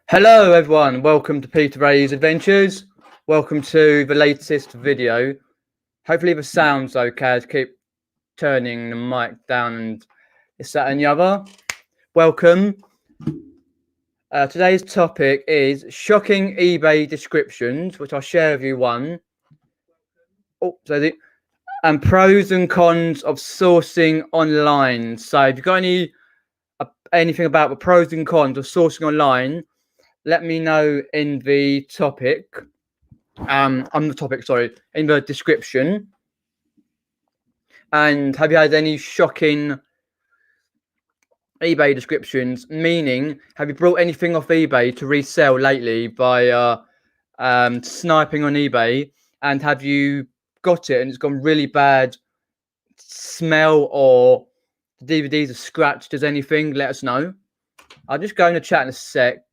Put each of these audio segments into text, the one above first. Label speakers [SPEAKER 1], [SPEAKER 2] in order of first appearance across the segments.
[SPEAKER 1] Hello everyone, welcome to Peter Wray's Adventures. Welcome to the latest video. Hopefully the sound's okay. I keep turning the mic down and this, that and the other. Welcome. Today's topic is shocking eBay descriptions, which I'll share with you one. And pros and cons of sourcing online. So if you've got anything about the pros and cons of sourcing online, let me know in the topic. In the description. And have you had any shocking eBay descriptions? Meaning, have you brought anything off eBay to resell lately by sniping on eBay? And have you got it and it's gone really bad smell, or the DVDs are scratched as anything? Let us know. I'll just go in the chat in a sec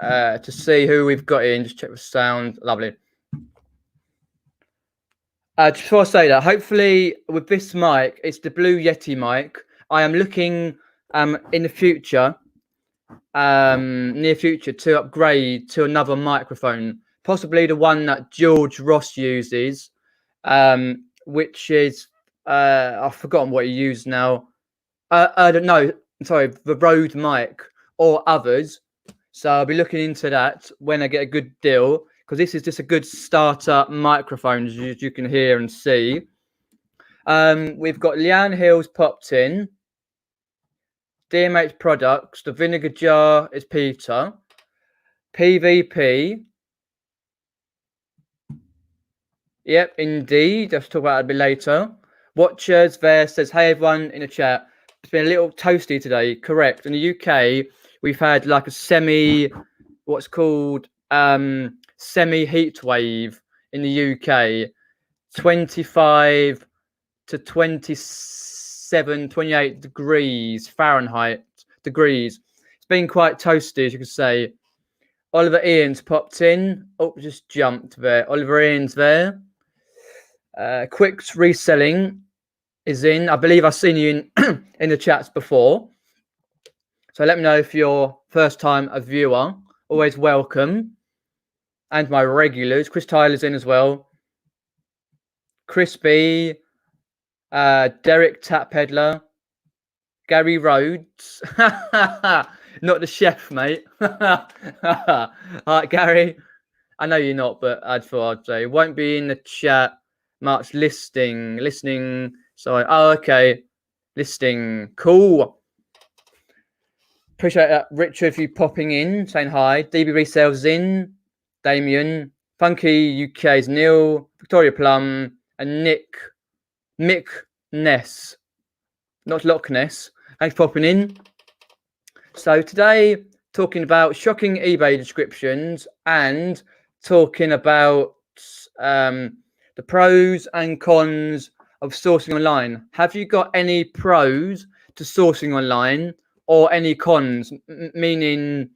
[SPEAKER 1] to see who we've got in. Just check the sound. Lovely. Just before I say that, hopefully with this mic, it's the Blue Yeti mic. I am looking in the future, near future, to upgrade to another microphone, possibly the one that George Ross uses, which is I've forgotten what he used now. I don't know. Sorry, the Rode mic or others. So I'll be looking into that when I get a good deal, because this is just a good starter microphone, as you can hear and see. We've got Leanne Hills popped in. DMH Products. The vinegar jar is Peter. PVP. Yep, indeed. I'll talk about it a bit later. Watchers there says, hey everyone in the chat. It's been a little toasty today. Correct. In the UK, we've had like a what's called semi heat wave in the UK. 25 to 27, 28 degrees Fahrenheit degrees. It's been quite toasty, as you can say. Oliver Ian's popped in. Oh, just jumped there. Oliver Ian's there. Quick's Reselling is in. I believe I've seen you in the chats before. So let me know if you're first time a viewer. Always welcome. And my regulars. Chris Tyler's in as well. Crispy. Derek Tap Peddler. Gary Rhodes. Not the chef, mate. All right, Gary. I know you're not, but I thought I'd say. Won't be in the chat much. Listening. Sorry. Oh, okay. Listing. Cool. Appreciate that, Richard, for you popping in, saying hi. DB Resales in. Damien. Funky UK's Neil. Victoria Plum. And Mick Ness. Not Loch Ness. Thanks for popping in. So today, talking about shocking eBay descriptions and talking about the pros and cons of sourcing online. Have you got any pros to sourcing online or any cons? Meaning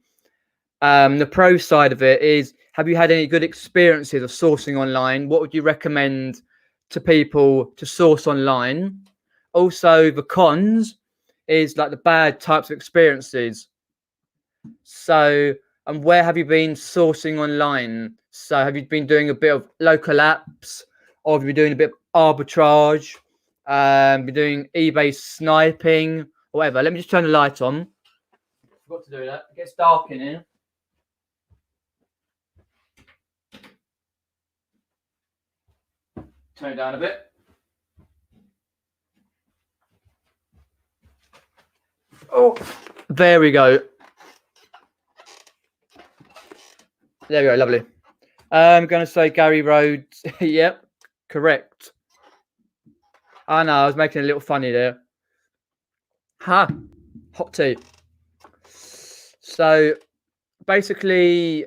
[SPEAKER 1] the pro side of it is, have you had any good experiences of sourcing online? What would you recommend to people to source online? Also, the cons is like the bad types of experiences. So, and where have you been sourcing online? So have you been doing a bit of local apps, or have you been doing a bit of arbitrage? Been doing eBay sniping, or whatever. Let me just turn the light on. Forgot to do that. It gets dark in here. Turn it down a bit. Oh, there we go. There we go, lovely. I'm going to say Gary Rhodes. Yep, correct. I know, I was making a little funny there. Ha, hot tea. So, basically,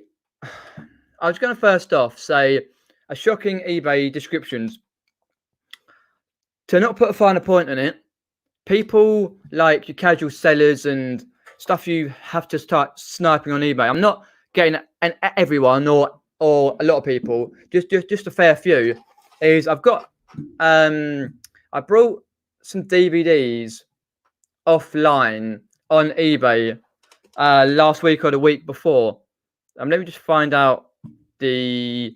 [SPEAKER 1] I was going to first off say a shocking eBay descriptions. To not put a finer point on it, people like your casual sellers and stuff you have to start sniping on eBay. I'm not getting everyone or a lot of people, just a fair few. Is I've got I brought some DVDs offline on eBay last week or the week before. Let me just find out the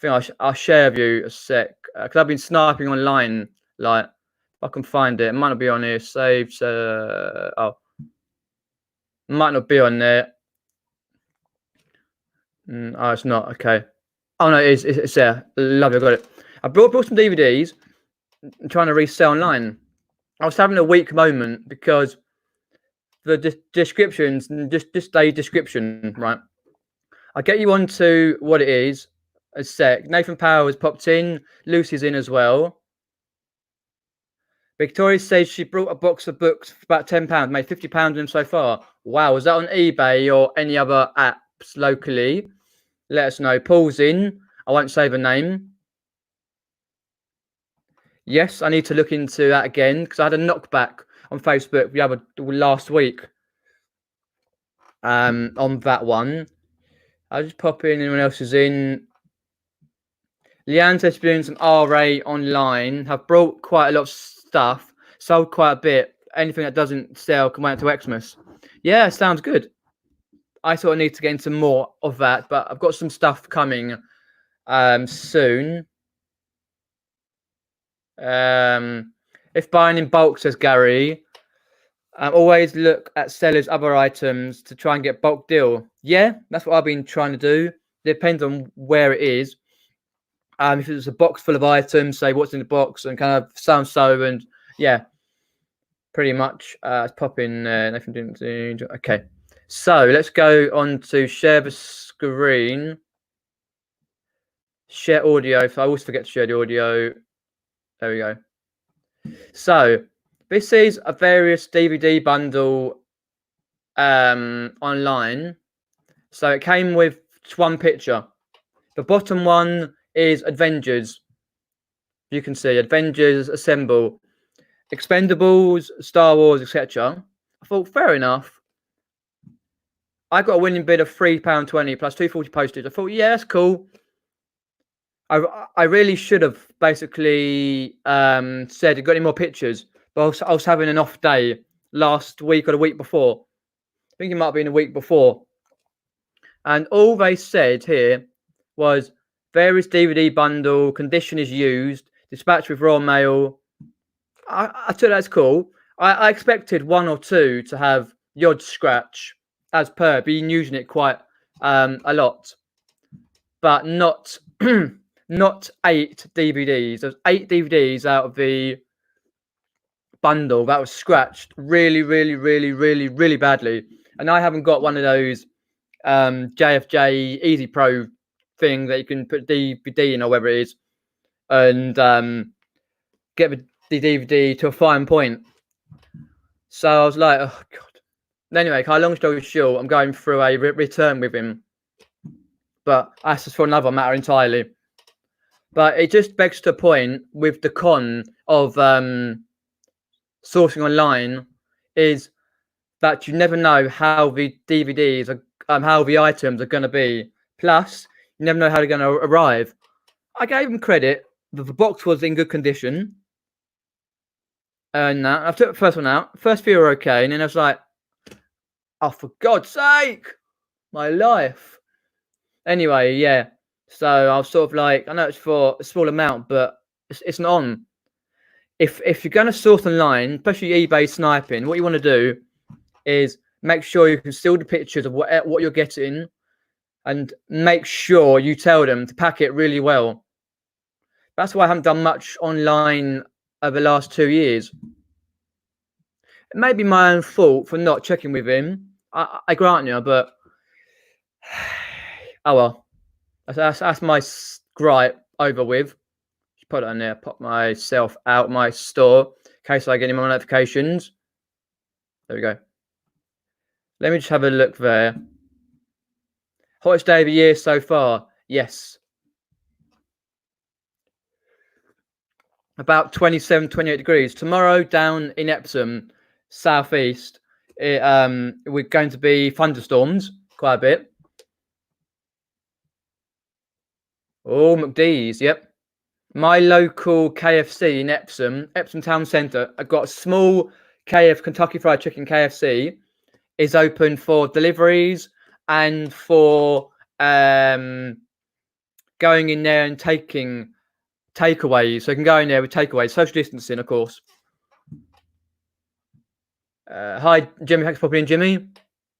[SPEAKER 1] thing. I'll share with you a sec, because I've been sniping online. Like, if I can find it, it might not be on here. Saved. Oh, might not be on there. Oh, it's not. Okay. Oh no, it's there. Lovely, I got it. I brought some DVDs. I'm trying to resell online. I was having a weak moment because the descriptions, just a description, right? I'll get you on to what it is a sec. Nathan Power has popped in. Lucy's in as well. Victoria says she brought a box of books for about £10, made £50 in them so far. Wow, was that on eBay or any other apps locally? Let us know. Paul's in. I won't say the name. Yes, I need to look into that again because I had a knockback on Facebook last week. On that one. I'll just pop in. Anyone else is in? Leanne's experience and Wray online have brought quite a lot of stuff, sold quite a bit. Anything that doesn't sell can wait until Xmas. Yeah, sounds good. I sort of need to get into more of that, but I've got some stuff coming soon. If buying in bulk, says Gary, always look at sellers' other items to try and get bulk deal. Yeah, that's what I've been trying to do. Depends on where it is. If it's a box full of items, say what's in the box and kind of so and yeah, pretty much. Let's pop in. Nothing didn't. Okay, so let's go on to share the screen. Share audio. So I always forget to share the audio. There we go. So this is a various DVD bundle online. So it came with one picture. The bottom one is Avengers. You can see Avengers Assemble, Expendables, Star Wars, etc. I thought fair enough. I got a winning bid of £3.20 plus £2.40 postage. I thought, yeah, that's cool. I really should have basically said, "You got any more pictures?" But I was having an off day last week or the week before. I think it might have been a week before. And all they said here was various DVD bundle, condition is used, dispatched with Royal Mail. I took that as cool. I expected one or two to have the odd scratch, as per, been using it quite a lot. But not not 8 DVDs. There's 8 DVDs out of the bundle that was scratched really, really, really, really, really badly. And I haven't got one of those JFJ Easy Pro thing that you can put DVD in or whatever it is and get the DVD to a fine point. So I was like, oh god. Anyway, long story short, I'm going through a return with him, but that's just for another matter entirely. But it just begs to a point with the con of sourcing online is that you never know how the DVDs are, how the items are going to be. Plus, you never know how they're going to arrive. I gave him credit that the box was in good condition. And I took the first one out. First few were okay. And then I was like, oh, for God's sake, my life. Anyway, yeah. So I was sort of like, I know it's for a small amount, but it's not on. If you're going to source online, especially eBay sniping, what you want to do is make sure you can steal the pictures of what you're getting and make sure you tell them to pack it really well. That's why I haven't done much online over the last 2 years. It may be my own fault for not checking with him. I grant you, but oh well. That's my gripe over with. Just put it on there. Pop myself out my store in case I get any more notifications. There we go. Let me just have a look there. Hottest day of the year so far. Yes. About 27, 28 degrees. Tomorrow down in Epsom, southeast, we're going to be thunderstorms quite a bit. Oh, McDee's, yep. My local KFC in Epsom Town Centre. I've got a small Kentucky Fried Chicken KFC. is open for deliveries and for going in there and taking takeaways. So you can go in there with takeaways, social distancing, of course. Hi, Jimmy. Thanks for popping in, Jimmy.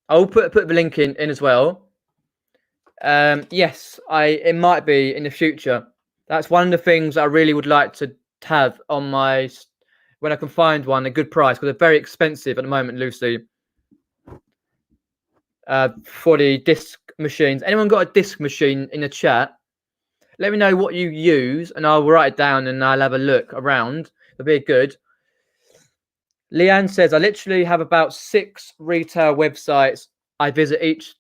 [SPEAKER 1] I'll put the link in as well. Yes, it might be in the future. That's one of the things I really would like to have on my when I can find one a good price, because they're very expensive at the moment, Lucy. For the disc machines. Anyone got a disc machine in the chat? Let me know what you use, and I'll write it down and I'll have a look around. It'll be good. Leanne says, I literally have about 6 retail websites I visit each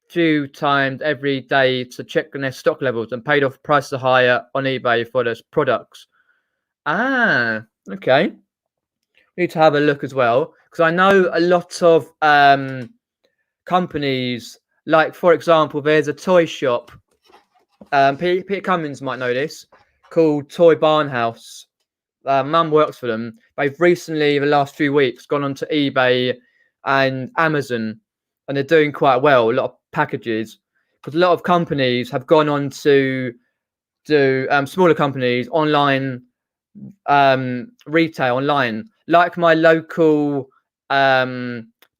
[SPEAKER 1] few times every day to check on their stock levels, and paid off prices are higher on eBay for those products. Ah, okay. We need to have a look as well, because I know a lot of companies, like, for example, there's a toy shop. Peter Cummins might know this, called Toy Barn House. Mum works for them. They've recently, the last few weeks, gone onto eBay and Amazon, and they're doing quite well. A lot of packages, because a lot of companies have gone on to do smaller companies online, retail online, like my local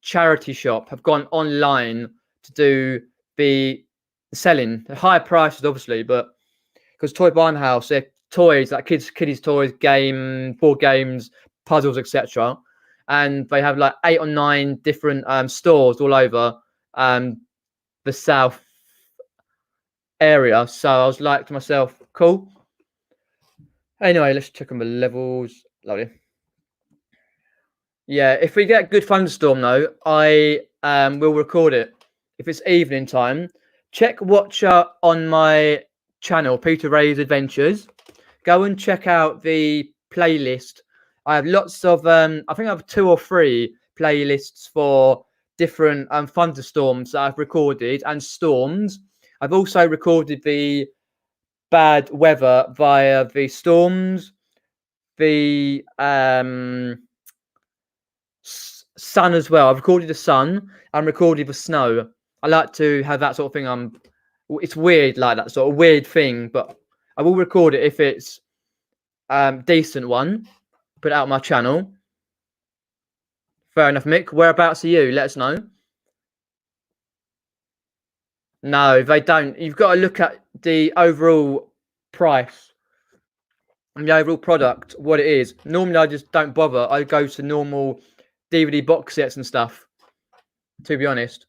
[SPEAKER 1] charity shop have gone online to do the selling. The higher prices, obviously, but because Toy Barn House, they're toys, like kiddies toys, board games, puzzles, etc. And they have like 8 or 9 different stores all over the south area. So I was like to myself, cool. Anyway, let's check on the levels. Lovely. Yeah, if we get good thunderstorm though, I will record it. If it's evening time, check Watcher on my channel, Peter Wray's Adventures. Go and check out the playlist. I have lots of I think I have 2 or 3 playlists for different thunderstorms that I've recorded, and storms. I've also recorded the bad weather via the storms, the sun as well. I've recorded the sun and recorded the snow. I like to have that sort of thing. It's weird, like that sort of weird thing, but I will record it if it's decent one. Put it out on my channel. Fair enough, Mick. Whereabouts are you? Let us know. No, they don't. You've got to look at the overall price and the overall product, what it is. Normally, I just don't bother. I go to normal DVD box sets and stuff, to be honest.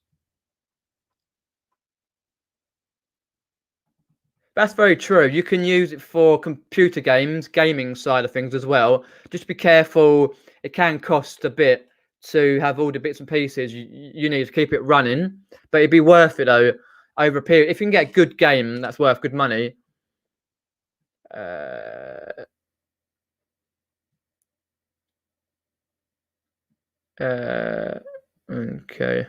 [SPEAKER 1] That's very true. You can use it for computer games, gaming side of things as well. Just be careful. It can cost a bit to have all the bits and pieces you need to keep it running. But it'd be worth it, though, over a period. If you can get a good game that's worth good money. Okay.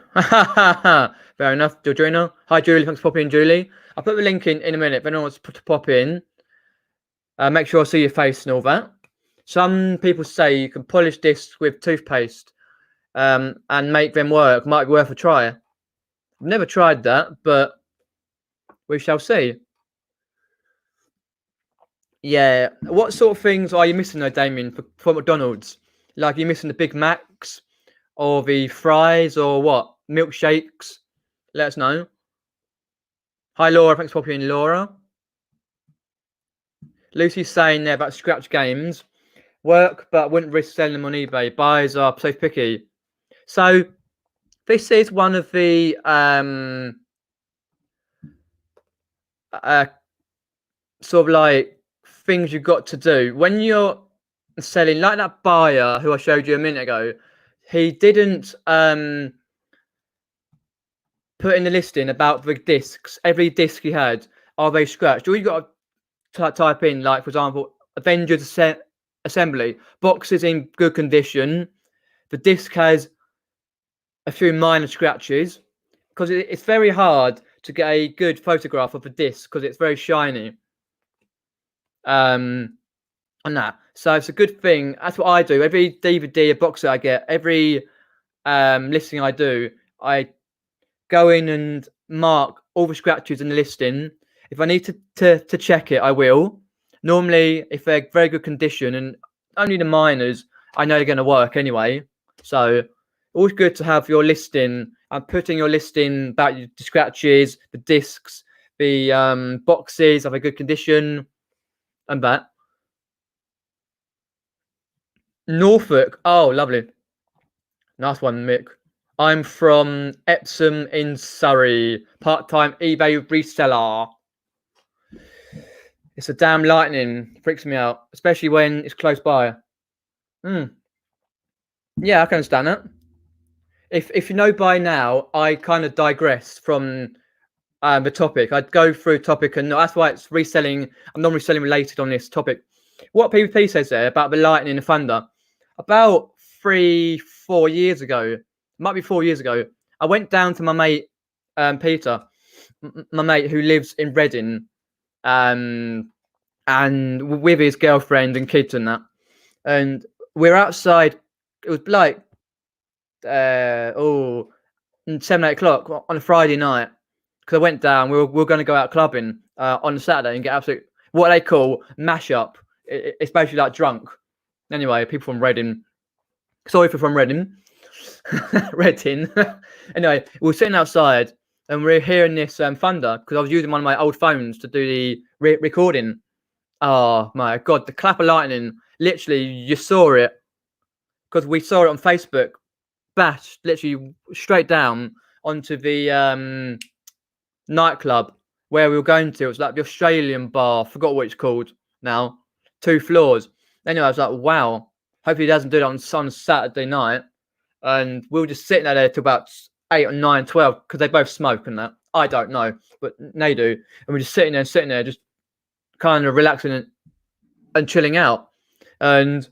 [SPEAKER 1] Fair enough, Georgina. Hi, Julie. Thanks for popping in, Julie. I'll put the link in a minute. If anyone wants to pop in, make sure I see your face and all that. Some people say you can polish discs with toothpaste and make them work. Might be worth a try. I've never tried that, but we shall see. Yeah. What sort of things are you missing though, Damien, for McDonald's? Like, are you missing the Big Macs or the fries or what? Milkshakes? Let us know. Hi, Laura. Thanks for popping in, Laura. Lucy's saying there about scratch games. Work, but wouldn't risk selling them on eBay. Buyers are so picky. So this is one of the sort of like things you've got to do when you're selling, like that buyer who I showed you a minute ago. He didn't put in the listing about the discs. Every disc he had, are they scratched? All you got to type in, like, for example, Avengers Assembly, boxes in good condition. The disc has a few minor scratches, because it's very hard to get a good photograph of the disc because it's very shiny. On that, so it's a good thing. That's what I do. Every DVD, a box that I get, every listing I do, I go in and mark all the scratches in the listing. If I need to check it, I will. Normally, if they're very good condition and only the minors, I know they're going to work anyway. So always good to have your listing and putting your listing about the scratches, the discs, the boxes of a good condition, and that. Norfolk. Oh, lovely. Nice one, Mick. I'm from Epsom in Surrey. Part-time eBay reseller. It's a damn lightning. Freaks me out, especially when it's close by. Yeah, I can understand that. If you know by now, I kind of digress from the topic. I'd go through topic, and that's why it's reselling. I'm non-reselling related on this topic. What PvP says there about the lightning and the thunder. About 3-4 years ago, might be 4 years ago, I went down to my mate Peter, my mate who lives in Reading, and with his girlfriend and kids and that, and we're outside. It was like 7-8 o'clock on a Friday night, because I went down. We were going to go out clubbing on a Saturday and get absolute what they call mash up. It's basically like drunk. Anyway, people from Reading. Sorry for from Reading. Reading. Anyway, we were sitting outside and we are hearing this thunder, because I was using one of my old phones to do the recording. Oh my god, the clap of lightning! Literally, you saw it, because we saw it on Facebook. Bashed literally straight down onto the nightclub where we were going to. It was like the Australian bar. Forgot what it's called now. 2 floors. Anyway, I was like, wow. Hopefully he doesn't do that on Saturday night. And we were just sitting there till about 8 or 9, 12, because they both smoke and that. I don't know, but they do. And we're just sitting there, just kind of relaxing and chilling out. And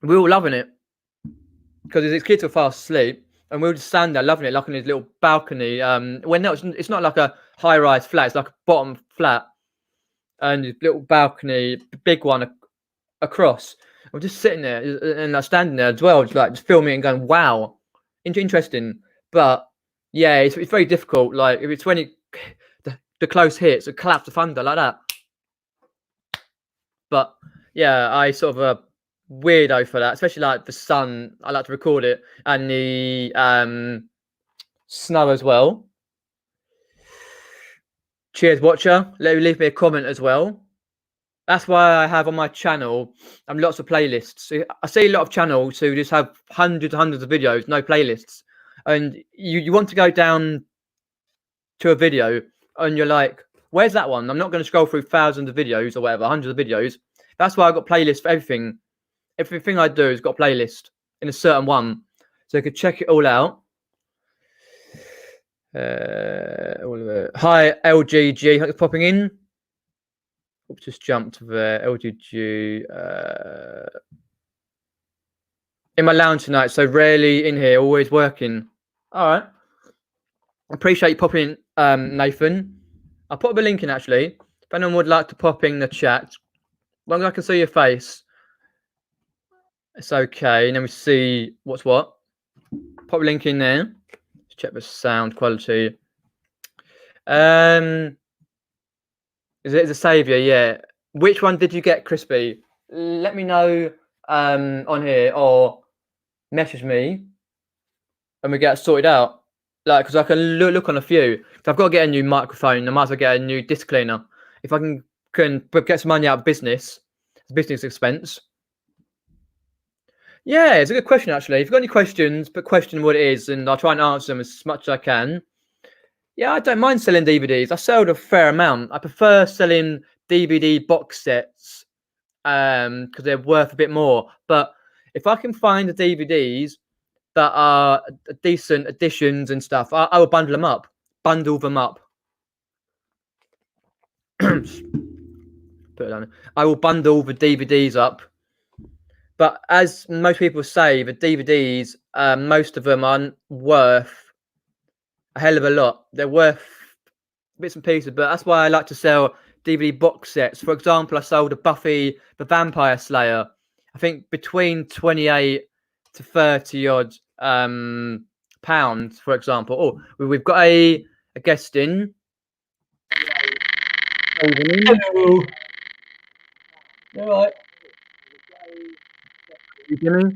[SPEAKER 1] we were loving it, because his kids were fast asleep. And we were just standing there loving it, like on his little balcony. It's not like a high-rise flat. It's like a bottom flat. And his little balcony, big one across. I'm just sitting there and standing there as well, just filming and going, wow, interesting. But yeah, it's very difficult. Like if it's when the close hits, a collapse of thunder like that. But yeah, I sort of a weirdo for that, especially like the sun. I like to record it, and the snow as well. Cheers, watcher. Leave me a comment as well. That's why I have on my channel lots of playlists. I see a lot of channels who just have hundreds of videos, no playlists. And you want to go down to a video and you're like, where's that one? I'm not going to scroll through thousands of videos or whatever, hundreds of videos. That's why I've got playlists for everything. Everything I do has got a playlist in a certain one. So you can check it all out. All of it. Hi, LGG. Thanks for popping in. Oops, just jumped there. LGG. In my lounge tonight, so rarely in here, always working. All right. Appreciate you popping in, Nathan. I'll put a link in actually. If anyone would like to pop in the chat, as long as I can see your face, it's okay. And then we see what's what. Pop a link in there. Let's check the sound quality. Is it the Saviour? Yeah. Which one did you get, Crispy? Let me know on here, or message me and we get it sorted out. Like, because I can look on a few. So I've got to get a new microphone. I might as well get a new disc cleaner. If I can get some money out of business, it's a business expense. Yeah, it's a good question actually. If you've got any questions, but question what it is, and I'll try and answer them as much as I can. Yeah, I don't mind selling DVDs. I sold a fair amount. I prefer selling DVD box sets because they're worth a bit more. But if I can find the DVDs that are decent editions and stuff, I will bundle them up. Put it down. I will bundle the DVDs up. But as most people say, the DVDs, most of them aren't worth a hell of a lot. They're worth bits and pieces, but that's why I like to sell DVD box sets. For example, I sold a Buffy the Vampire Slayer. I think between 28 to 30 odd pounds, for example. Oh, we've got a guest in.
[SPEAKER 2] Hello. You all right?
[SPEAKER 1] You hear me?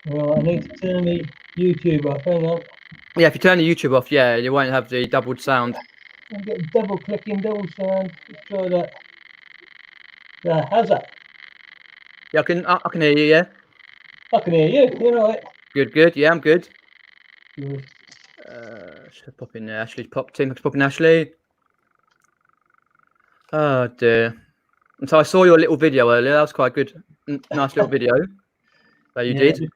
[SPEAKER 2] Well, I need to turn the YouTube off. Hang on.
[SPEAKER 1] Yeah, if you turn the YouTube off, yeah, you won't have the doubled sound.
[SPEAKER 2] I'm getting double clicking, double sound. Let's try that. Yeah, how's that?
[SPEAKER 1] Yeah, I can hear you. Yeah.
[SPEAKER 2] I can hear you. You're all right.
[SPEAKER 1] Good. Yeah, I'm good.
[SPEAKER 2] Good.
[SPEAKER 1] Should I pop in there? Ashley's popped in. Pop in, Ashley. Oh dear. And so I saw your little video earlier. That was quite good. Nice little video that you did.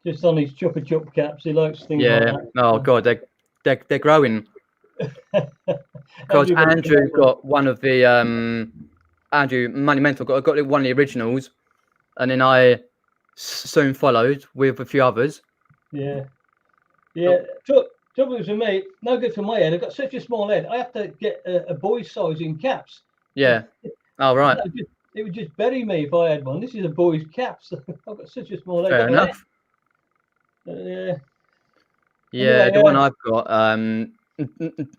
[SPEAKER 2] Just on his chuppa chup caps. He likes things
[SPEAKER 1] Yeah.
[SPEAKER 2] like that.
[SPEAKER 1] Oh god, they're growing. Because Andrew got one of the Andrew Monumental got one of the originals, and then I soon followed with a few others.
[SPEAKER 2] Yeah. Trouble is with me, no good for my head. I've got such a small head. I have to get a boy's size in caps.
[SPEAKER 1] Yeah. Oh right.
[SPEAKER 2] It would just bury me if I had one. This is a boy's cap, so I've got such a small head.
[SPEAKER 1] Fair enough. Yeah,
[SPEAKER 2] anyway,
[SPEAKER 1] the one I've got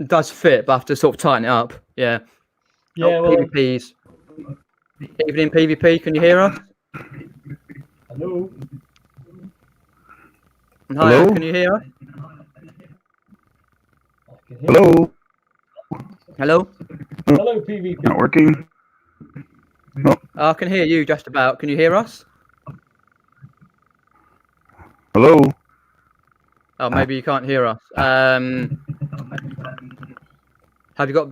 [SPEAKER 1] does fit, but I have to sort of tighten it up. Yeah.
[SPEAKER 2] Yeah. Well,
[SPEAKER 1] PvPs. Evening PvP, can you hear us?
[SPEAKER 2] Hello.
[SPEAKER 1] Hi, hello? Can you hear us?
[SPEAKER 3] Hello.
[SPEAKER 1] Hello.
[SPEAKER 2] Hello, PvP.
[SPEAKER 3] Not working. No.
[SPEAKER 1] I can hear you just about. Can you hear us?
[SPEAKER 3] Hello.
[SPEAKER 1] Oh, maybe you can't hear us. Have you got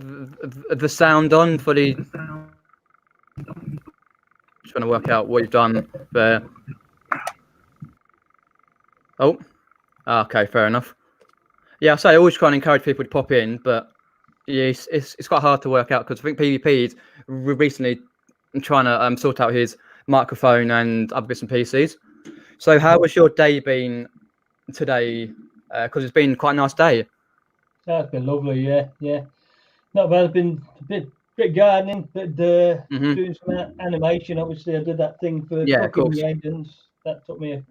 [SPEAKER 1] the sound on for the? Trying to work out what you've done there. Oh, okay, fair enough. Yeah, I always try and encourage people to pop in, but yeah, it's quite hard to work out because I think PvP is recently trying to sort out his microphone and other bits and pieces. So, how was your day been today? Because it's been quite a nice day.
[SPEAKER 2] It's been lovely, yeah. Not bad. I've been a bit gardening, but doing some animation. Obviously, I did that thing for cooking the engines. That took me a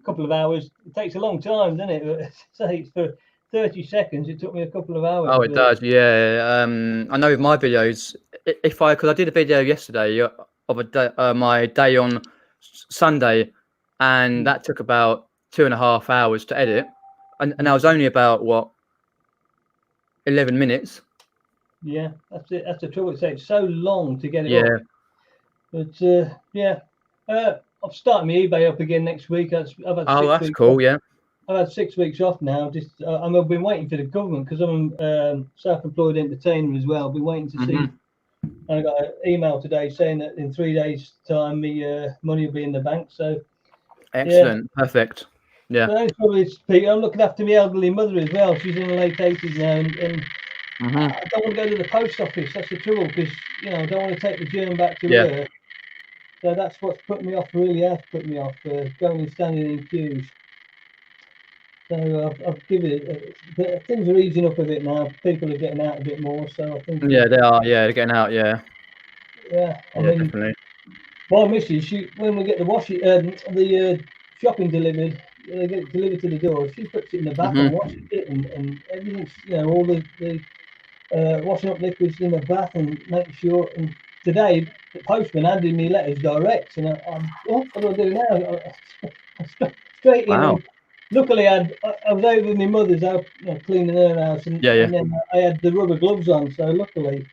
[SPEAKER 2] couple of hours. It takes a long time, doesn't it? Say it's for 30 seconds. It took me a couple of hours.
[SPEAKER 1] Oh, it does, yeah. I know with my videos, because I did a video yesterday of my day on Sunday, and that took about 2.5 hours to edit, and that was only about 11 minutes.
[SPEAKER 2] Yeah, that's it. That's the trouble. It's so long to get it up. But I'm starting my eBay up again next week. I've had
[SPEAKER 1] that's cool.
[SPEAKER 2] Off.
[SPEAKER 1] Yeah.
[SPEAKER 2] I've had 6 weeks off now. I've been waiting for the government because I'm self-employed entertainer as well. I've been waiting to see. I got an email today saying that in 3 days' time, my money will be in the bank. So
[SPEAKER 1] excellent, perfect. Yeah.
[SPEAKER 2] So probably Peter. I'm looking after my elderly mother as well. She's in her late 80s now, and I don't want to go to the post office. That's the trouble because I don't want to take the germ back to her. So that's what's put me off. Really has put me off going and standing in queues. So I've given it. Things are easing up a bit now. People are getting out a bit more. So I think.
[SPEAKER 1] Yeah, they are. Yeah, they're getting out. Yeah.
[SPEAKER 2] Yeah, I mean,
[SPEAKER 1] definitely.
[SPEAKER 2] My missus, when we get the shopping delivered, they get it delivered to the door. She puts it in the bath and washes it, and everything's all the washing up liquids in the bath and making sure. And today the postman handed me letters direct, and what do I do now? Straight in. And luckily, I was over with my mother's out cleaning her house, and then I had the rubber gloves on, so luckily.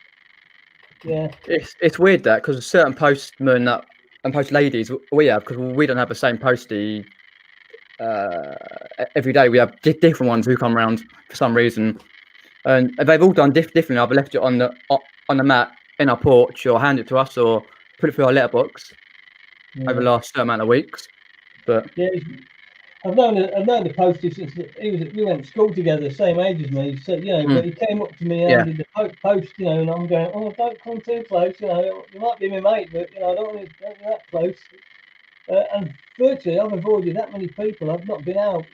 [SPEAKER 2] Yeah,
[SPEAKER 1] it's weird that because certain postmen and post ladies we have, because we don't have the same postie every day. We have different ones who come around for some reason, and they've all done differently. I've left it on the mat in our porch, or hand it to us, or put it through our letterbox over the last certain amount of weeks. But
[SPEAKER 2] yeah, I've known the postie since we went to school together, same age as me. So but he came up to me and handed the post, and I'm going, oh, don't come too close, you might be my mate, but I don't want to get that close. And virtually, I've avoided that many people. I've not been out,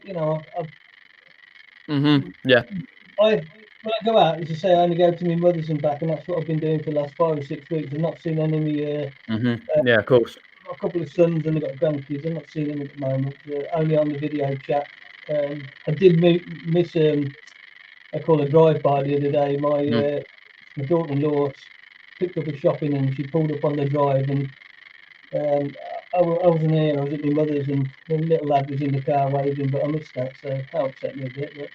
[SPEAKER 1] Yeah.
[SPEAKER 2] When I go out, as I say, I only go to my mother's and back, and that's what I've been doing for the last 5 or 6 weeks. I've not seen any of my
[SPEAKER 1] yeah, of course.
[SPEAKER 2] got a couple of sons and I've got grandkids. I'm not seeing them at the moment. Only on the video chat. I did miss I call a drive-by the other day. My daughter-in-law picked up a shopping and she pulled up on the drive, and I wasn't here. I was at my mother's, and the little lad was in the car waving, but I missed that, so that upset me a bit.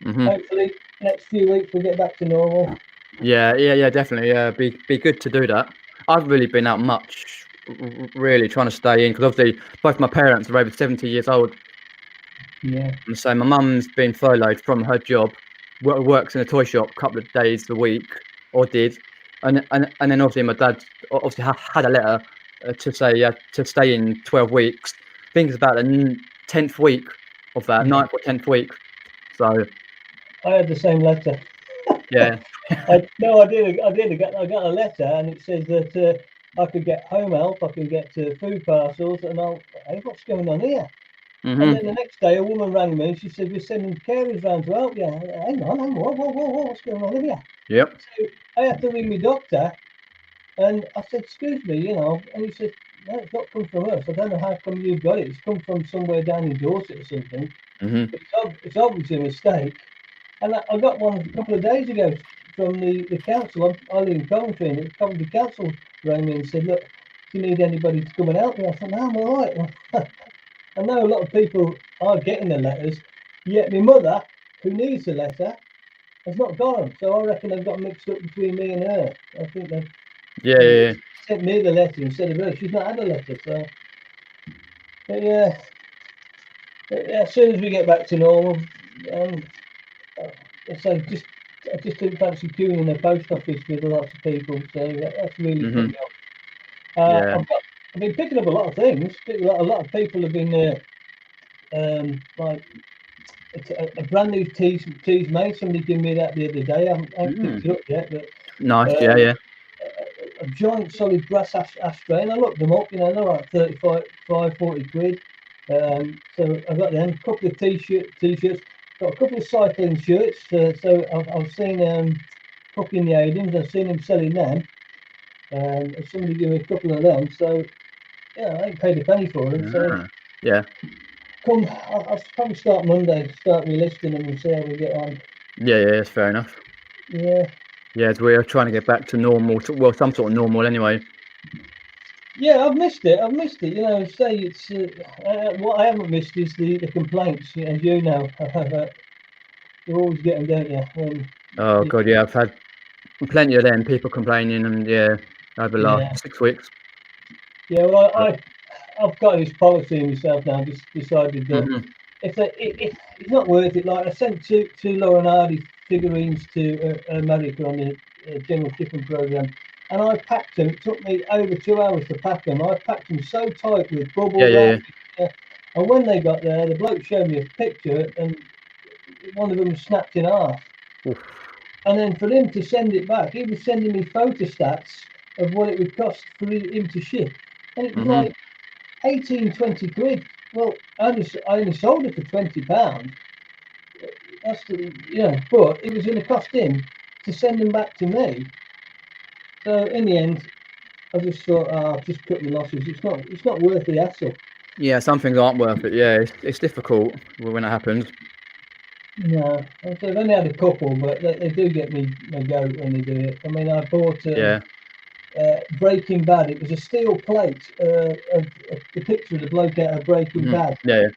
[SPEAKER 2] But hopefully, next few weeks we'll get back to normal.
[SPEAKER 1] Yeah, definitely. Yeah, be good to do that. I've really been out much, really trying to stay in, because obviously both my parents are over 70 years old.
[SPEAKER 2] Yeah.
[SPEAKER 1] And so my mum's been furloughed from her job, works in a toy shop a couple of days a week, or did, and then obviously my dad obviously had a letter to say to stay in 12 weeks. I think it's about the 10th week of that, 9th or 10th week. So
[SPEAKER 2] I had the same letter.
[SPEAKER 1] yeah.
[SPEAKER 2] I did. I got a letter, and it says that I could get home help, I could get food parcels, and hey, what's going on here? And then the next day, a woman rang me and she said, "We're sending carers round to help you." Hang on, whoa, what's going on here?
[SPEAKER 1] Yep.
[SPEAKER 2] So I had to ring my doctor, and I said, "Excuse me, and he said, "No, it's not come from us. I don't know how come you've got it. It's come from somewhere down in Dorset or something. But it's obviously a mistake." And I got one a couple of days ago from the council. I live in Coventry, and the Coventry Council rang me and said, "Look, do you need anybody to come and help me?" I said, "No, I'm all right." I know a lot of people are getting the letters, yet my mother, who needs the letter, has not got them. So I reckon they've got mixed up between me and her. I think they've sent me the letter instead of her. She's not had a letter. So, but yeah, as soon as we get back to normal, so I just didn't fancy queuing in the post office with lots of people. So that's really put me off. I've been picking up a lot of things. A lot of people have been like it's a brand new teas made. Somebody gave me that the other day. I haven't picked it up yet, but
[SPEAKER 1] Nice.
[SPEAKER 2] a giant solid brass ashtray, and I looked them up. They're like 35, 40 quid. So I got them. A couple of t-shirts. Got a couple of cycling shirts. So I've seen Puck in the Aidens. I've seen him selling them. Somebody gave me a couple of them. So yeah, I ain't paid a penny for them. So
[SPEAKER 1] yeah.
[SPEAKER 2] I'll probably start Monday. Start relisting them and see how we get on.
[SPEAKER 1] Yeah, that's fair enough.
[SPEAKER 2] Yeah.
[SPEAKER 1] Yeah, we're trying to get back to normal. Well, some sort of normal anyway.
[SPEAKER 2] Yeah, I've missed it. Say it's what I haven't missed is the complaints, as you know. You always get them, don't you?
[SPEAKER 1] Oh God, yeah, I've had plenty of them. People complaining, and over the last 6 weeks.
[SPEAKER 2] Yeah, well, I've got this policy myself now. Just decided that if it's not worth it, like I sent two Lauren Hardy figurines to America on the general shipping program, and I packed them. It took me over 2 hours to pack them. I packed them so tight with bubble wrap. And when they got there, the bloke showed me a picture, and one of them was snapped in half.
[SPEAKER 1] Oof.
[SPEAKER 2] And then for him to send it back, he was sending me photostats of what it would cost for him to ship, and it was like 18, 20 quid. Well, I only sold it for £20. That's but it was going to cost him to send them back to me. So in the end, I just thought, I'll just cut my losses. It's not worth the hassle.
[SPEAKER 1] Yeah, some things aren't worth it. Yeah, it's difficult when it happens.
[SPEAKER 2] No, I've only had a couple, but they do get me a go when they do it. I mean, I bought Breaking Bad. It was a steel plate of the picture of the bloke out of Breaking Bad.
[SPEAKER 1] Yeah.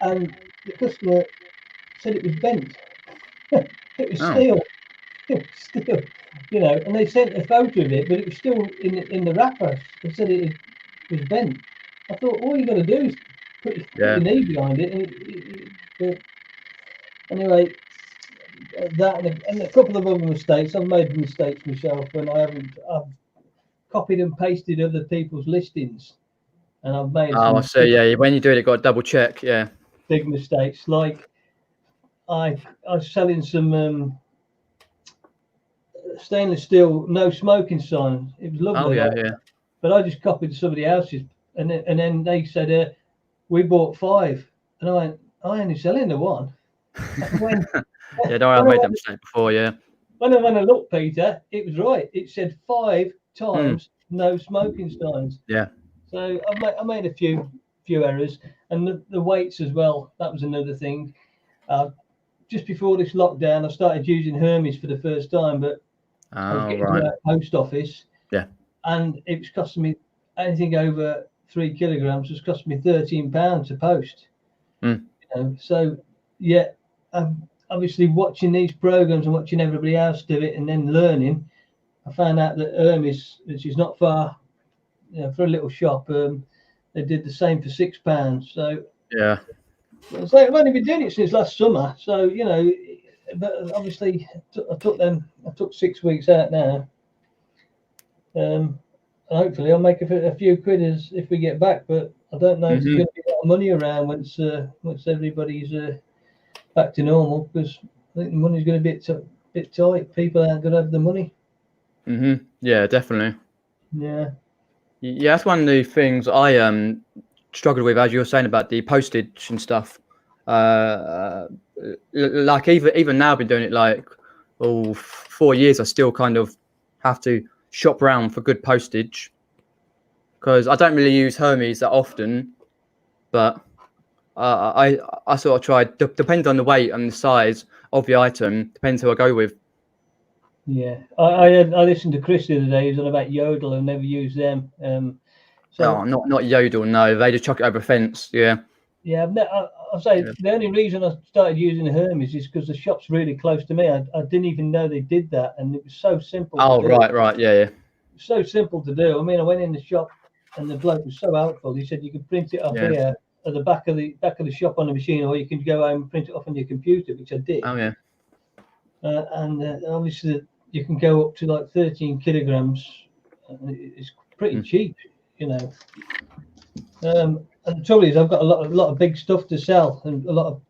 [SPEAKER 2] And the customer said it was bent. It was steel. It was steel, and they sent a photo of it, but it was still in the wrapper. They said it was bent. I thought all you got to do is put your knee behind it, but anyway, that and a couple of other mistakes. I've made mistakes myself, and I've copied and pasted other people's listings, and I've made
[SPEAKER 1] I see. Yeah, when you do it, you got to double check. Yeah,
[SPEAKER 2] big mistakes. Like I was selling some stainless steel no smoking sign. It was lovely.
[SPEAKER 1] Oh yeah.
[SPEAKER 2] But I just copied somebody else's, and then they said, "We bought 5," and I went, "I only selling the one."
[SPEAKER 1] I've made that mistake before. Yeah.
[SPEAKER 2] When I looked, Peter, it was right. It said 5 times no smoking signs.
[SPEAKER 1] Yeah.
[SPEAKER 2] So I made a few errors, and the weights as well. That was another thing. Just before this lockdown, I started using Hermes for the first time, but I was getting to that post office, and it was costing me anything over 3 kilograms was costing me £13 to post. You know, so yeah, obviously watching these programs and watching everybody else do it, and then learning, I found out that Hermes, which is not far, you know, for a little shop, they did the same for £6. So
[SPEAKER 1] yeah.
[SPEAKER 2] So I've only been doing it since last summer. So you know, but obviously I took 6 weeks out now. Hopefully I'll make a few quid if we get back, but I don't know if there's going to be a lot of money around once everybody's back to normal, because I think the money's going to be a bit tight. People aren't going to have the money.
[SPEAKER 1] Yeah, definitely.
[SPEAKER 2] Yeah.
[SPEAKER 1] Yeah, that's one of the things I struggled with, as you were saying about the postage and stuff. Like even now, I've been doing it like 4 years. I still kind of have to shop around for good postage, because I don't really use Hermes that often, but I sort of try. Depends on the weight and the size of the item. Depends who I go with.
[SPEAKER 2] Yeah, I listened to Chris the other day. He's on about Yodel and never use them. So
[SPEAKER 1] not Yodel. No, they just chuck it over a fence. Yeah.
[SPEAKER 2] Yeah, I'll say the only reason I started using Hermes is because the shop's really close to me. I didn't even know they did that, and it was so simple.
[SPEAKER 1] Oh, right, yeah.
[SPEAKER 2] So simple to do. I mean, I went in the shop, and the bloke was so helpful. He said you can print it off here at the back of the shop on the machine, or you can go home and print it off on your computer, which I did.
[SPEAKER 1] Oh yeah.
[SPEAKER 2] And obviously you can go up to like 13 kilograms. It's pretty cheap, you know. And the trouble is, I've got a lot of big stuff to sell, and a lot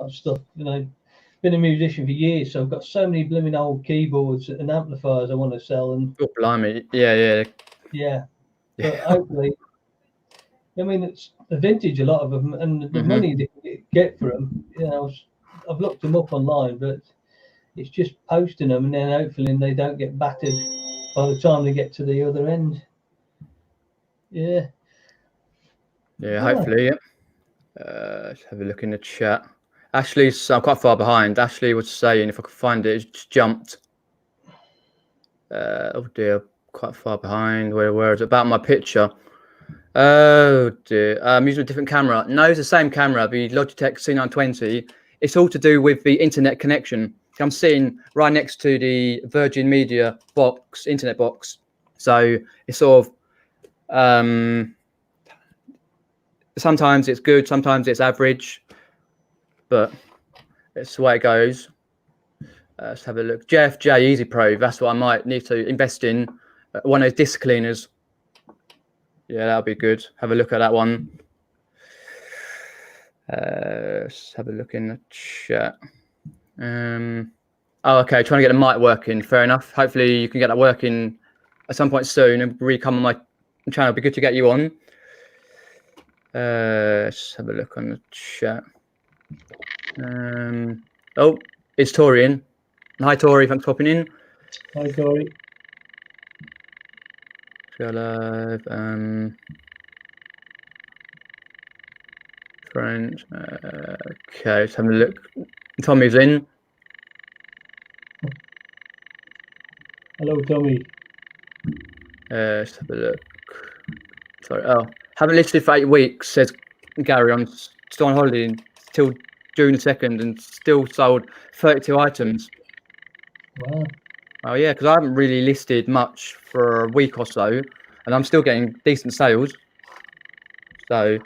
[SPEAKER 2] of stuff. You know, been a musician for years, so I've got so many blooming old keyboards and amplifiers I want to sell. And
[SPEAKER 1] oh, blimey, yeah.
[SPEAKER 2] But hopefully, I mean, it's the vintage, a lot of them, and the money they can get for them. You know, I've looked them up online, but it's just posting them, and then hopefully they don't get battered by the time they get to the other end. Yeah.
[SPEAKER 1] Yeah, hopefully, yeah. Let's have a look in the chat. Ashley's quite far behind. Ashley was saying, if I could find it, it just jumped. Oh dear, quite far behind. Where is it? About my picture. Oh dear. I'm using a different camera. No, it's the same camera, the Logitech C920. It's all to do with the internet connection. I'm sitting right next to the Virgin Media box, internet box. So it's sort of sometimes it's good, sometimes it's average, but it's the way it goes. Let's have a look. JFJ Easy Pro, that's what I might need to invest in. One of those disc cleaners. Yeah, that'll be good. Have a look at that one. Let's have a look in the chat. Oh, okay, trying to get the mic working. Fair enough. Hopefully you can get that working at some point soon and re-come on my channel. It'd be good to get you on. Let's have a look on the chat. Oh, it's Torian. Hi, Tori. Thanks for popping in.
[SPEAKER 2] Hi, Tori.
[SPEAKER 1] Go live. Friends. Okay, let's have a look. Tommy's in.
[SPEAKER 2] Hello, Tommy.
[SPEAKER 1] Let's have a look. Sorry. Oh, haven't listed for 8 weeks, says Gary. I'm still on holiday until June the 2nd and still sold 32 items.
[SPEAKER 2] Wow.
[SPEAKER 1] Oh yeah, because I haven't really listed much for a week or so, and I'm still getting decent sales. So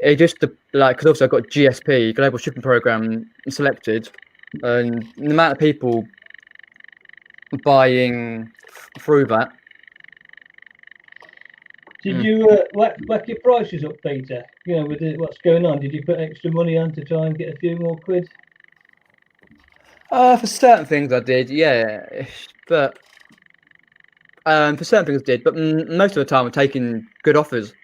[SPEAKER 1] it just like, because also I've got GSP, Global Shipping Program, selected, and the amount of people buying through that.
[SPEAKER 2] Did you whack your prices up, Peter? You know, with what's going on, did you put extra money on to try and get a few more quid?
[SPEAKER 1] For certain things I did, yeah, but for certain things I did, but most of the time I'm taking good offers.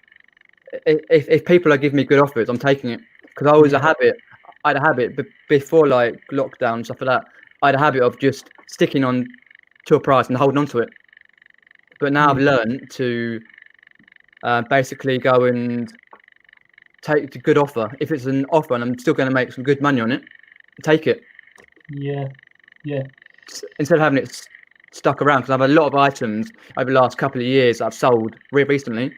[SPEAKER 1] If people are giving me good offers, I'm taking it, because I always I had a habit before like lockdown and stuff like that. I had a habit of just sticking on to a price and holding on to it. But now I've learned to basically go and take the good offer. If it's an offer and I'm still going to make some good money on it, take it.
[SPEAKER 2] Yeah.
[SPEAKER 1] Instead of having it stuck around, because I have a lot of items over the last couple of years that I've sold recently.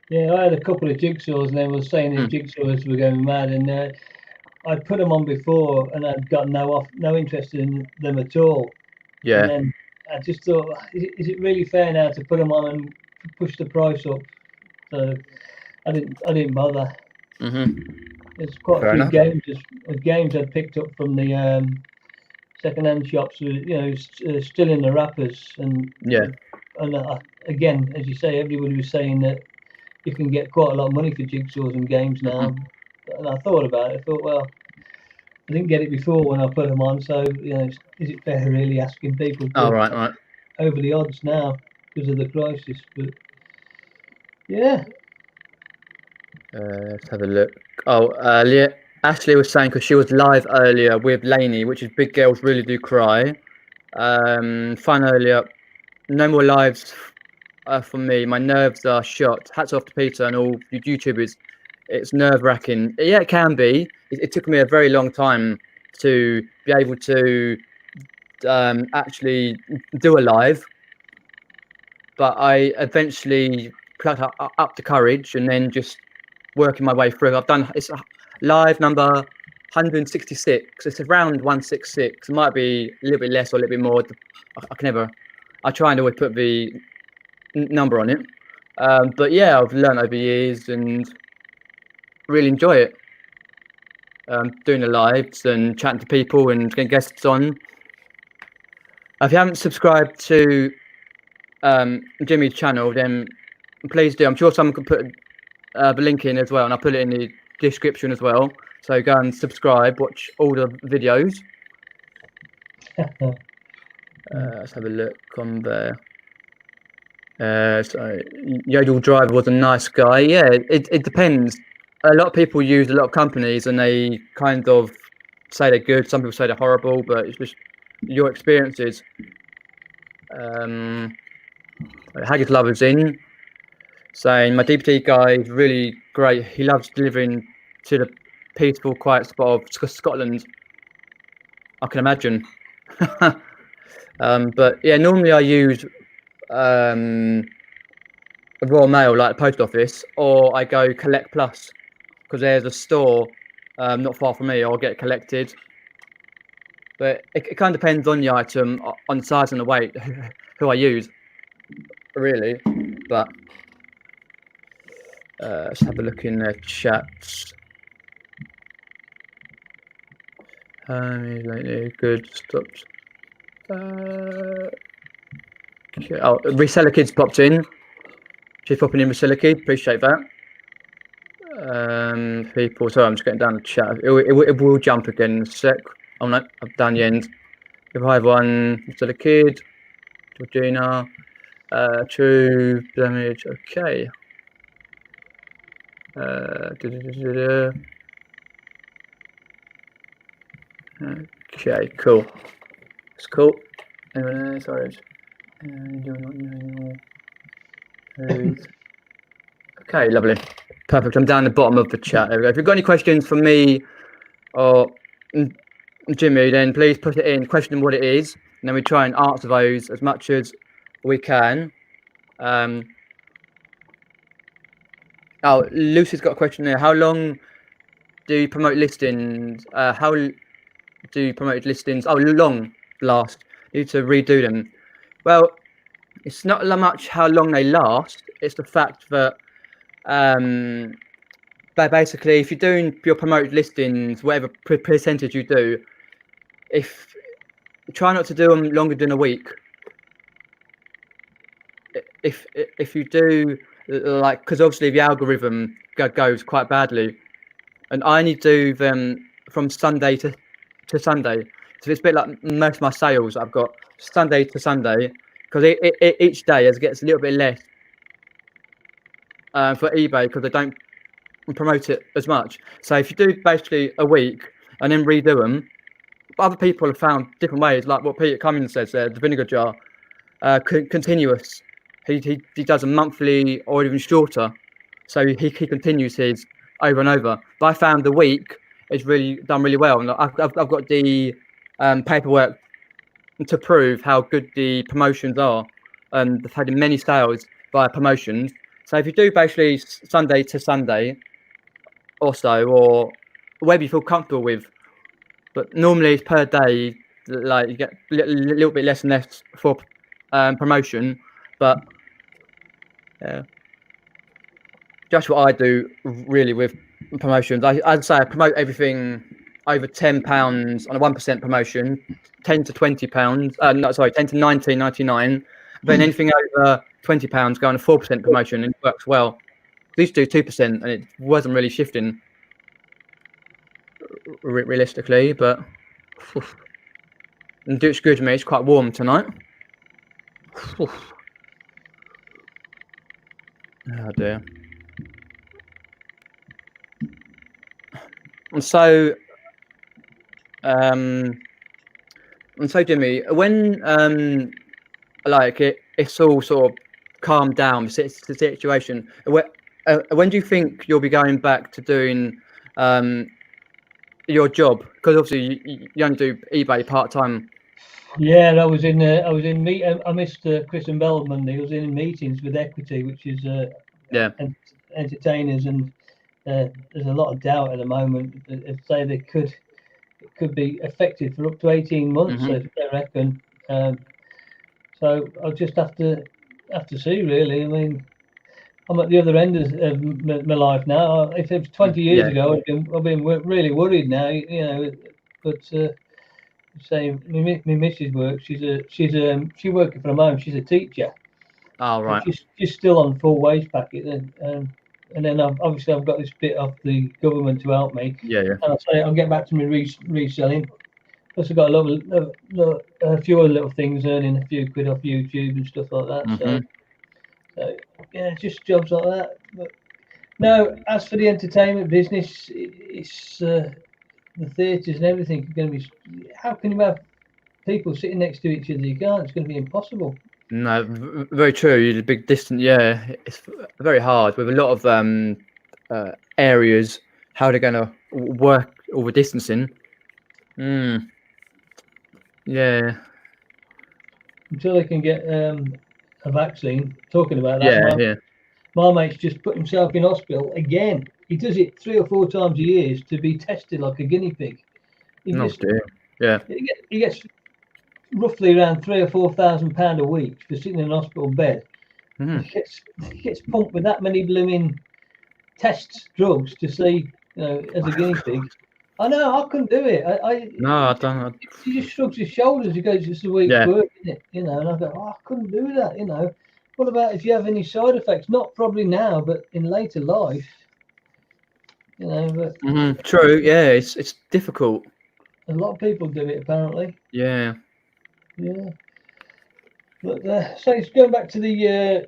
[SPEAKER 2] Yeah, I had a couple of jigsaws, and they were saying the jigsaws were going mad, and I'd put them on before, and I'd got no interest in them at all.
[SPEAKER 1] Yeah.
[SPEAKER 2] And then I just thought, is it really fair now to put them on and push the price up? So I didn't bother. There's quite
[SPEAKER 1] Fair
[SPEAKER 2] a few
[SPEAKER 1] enough.
[SPEAKER 2] games I'd picked up from the second-hand shops, still in the wrappers, and again, as you say, everybody was saying that you can get quite a lot of money for jigsaws and games now. And I thought about it. I thought, well, I didn't get it before when I put them on, so is it fair really asking people to
[SPEAKER 1] right.
[SPEAKER 2] over the odds now because of the crisis? But yeah.
[SPEAKER 1] Let's have a look. Ashley was saying, because she was live earlier with Lainey, which is Big Girls Really Do Cry. Fun earlier. No more lives for me. My nerves are shot. Hats off to Peter and all you YouTubers. It's nerve-wracking. Yeah, it can be. It took me a very long time to be able to actually do a live, but I eventually plucked up the courage and then just working my way through. It's live number 166. It's around 166. It might be a little bit less or a little bit more. I try and always put the number on it. But yeah, I've learned over years and really enjoy it. Doing the lives and chatting to people and getting guests on. If you haven't subscribed to Jimmy's channel, then please do. I'm sure someone can put the link in as well, and I'll put it in the description as well. So go and subscribe, watch all the videos. Let's have a look on there. So Yodel Driver was a nice guy. Yeah, it depends. A lot of people use a lot of companies and they kind of say they're good. Some people say they're horrible, but it's just your experiences. Haggard Lover's in saying my DPD guy is really great. He loves delivering to the peaceful, quiet spot of Scotland. I can imagine. But yeah, normally I use Royal Mail, like the post office, or I go Collect Plus because there's a store not far from me. I'll get it collected. But it kind of depends on the item, on the size and the weight, who I use, really. But let's have a look in the chats. Good, stopped. Okay. Oh, Reseller Kids popped in. She's popping in Reseller Kid. Appreciate that. People, sorry, I'm just getting down the chat. It will jump again in a sec. Oh no, I'm down the end. If I have one, Reseller Kid, Georgina, True Damage. Okay. Okay, cool. It's cool. Sorry. Okay, lovely. Perfect. I'm down the bottom of the chat. There we go. If you've got any questions for me or Jimmy, then please put it in, question what it is, and then we try and answer those as much as we can. Oh, Lucy's got a question there. How long do you promote listings? How do you promote listings? Oh, long last. You need to redo them. Well, it's not much how long they last. It's the fact that basically, if you're doing your promoted listings, whatever percentage you do, try not to do them longer than a week. If you do, like, because obviously the algorithm goes quite badly, and I only do them from Sunday to Sunday. So it's a bit like most of my sales I've got Sunday to Sunday, because each day it gets a little bit less for eBay because they don't promote it as much. So if you do basically a week and then redo them, other people have found different ways, like what Peter Cummins says there, the vinegar jar, continuous. he does a monthly or even shorter, so he continues his over and over. But I found the week is really done really well, and I've got the paperwork to prove how good the promotions are, and they've had many sales via promotions. So if you do basically Sunday to Sunday or so, or whatever you feel comfortable with, but normally it's per day, like you get a little bit less and less for promotion, but just what I do really with promotions. I'd say I promote everything over £10 on a 1% promotion, £10 to £20. No, sorry, 10 to £19.99. Then anything over £20 go on a 4% promotion, and it works well. We used to do 2%, and it wasn't really shifting realistically. But and do excuse me, it's quite warm tonight. Oh dear. And so, Jimmy, when like it's all sort of calmed down, the situation, when do you think you'll be going back to doing your job? Because obviously you only do eBay part time.
[SPEAKER 2] Yeah, I was in I missed Chris and Bell Monday. I was in meetings with Equity, which is entertainers, and there's a lot of doubt at the moment. They say it could be affected for up to 18 months. I reckon. So I'll just have to see, really. I mean, I'm at the other end of my life now. If it was 20 years ago, I've been really worried now. You know, but saying my missus works. She's working from home. She's a teacher.
[SPEAKER 1] Oh right.
[SPEAKER 2] She's still on full wage packet, and then I've got this bit off the government to help me.
[SPEAKER 1] Yeah.
[SPEAKER 2] And I'll say I'll get back to my reselling. Plus, I've got a few other little things, earning a few quid off YouTube and stuff like that. So yeah, just jobs like that. But no, as for the entertainment business, it's the theatres and everything are going to be. How can you have people sitting next to each other? You can't. It's going to be impossible.
[SPEAKER 1] No, very true. The big distance. Yeah, it's very hard with a lot of areas. How they're going to work all the distancing. Yeah.
[SPEAKER 2] Until they can get a vaccine. Talking about that. My mate's just put himself in hospital again. He does it 3 or 4 times a year to be tested like a guinea pig. He gets roughly around £3,000 or £4,000 a week for sitting in a hospital bed. He gets pumped with that many blooming drugs to see, as a guinea pig. I know, I couldn't do it. I don't. He just shrugs his shoulders. He goes, "It's a week's work, isn't it?" And I go, "Oh, I couldn't do that." What about if you have any side effects? Not probably now, but in later life. But
[SPEAKER 1] true. Yeah, it's difficult.
[SPEAKER 2] A lot of people do it apparently.
[SPEAKER 1] Yeah.
[SPEAKER 2] But so it's going back to the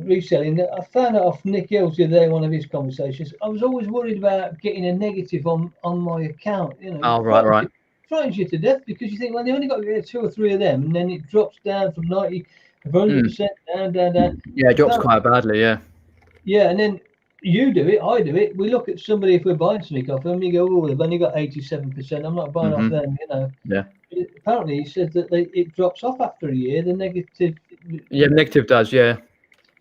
[SPEAKER 2] reselling. I found out off Nick Hills the other day in one of his conversations. I was always worried about getting a negative on my account.
[SPEAKER 1] Oh right.
[SPEAKER 2] It frightens you to death because you think, well, they only got to get 2 or 3 of them, and then it drops down from 90 to 100% down.
[SPEAKER 1] Yeah, it drops quite badly. Yeah.
[SPEAKER 2] Yeah, and then you do it, I do it. We look at somebody if we're buying something off them, you go, "Oh, they've only got 87%. I'm not buying off them."
[SPEAKER 1] Yeah.
[SPEAKER 2] Apparently, he said that it drops off after a year. The negative.
[SPEAKER 1] Yeah, negative does. Yeah.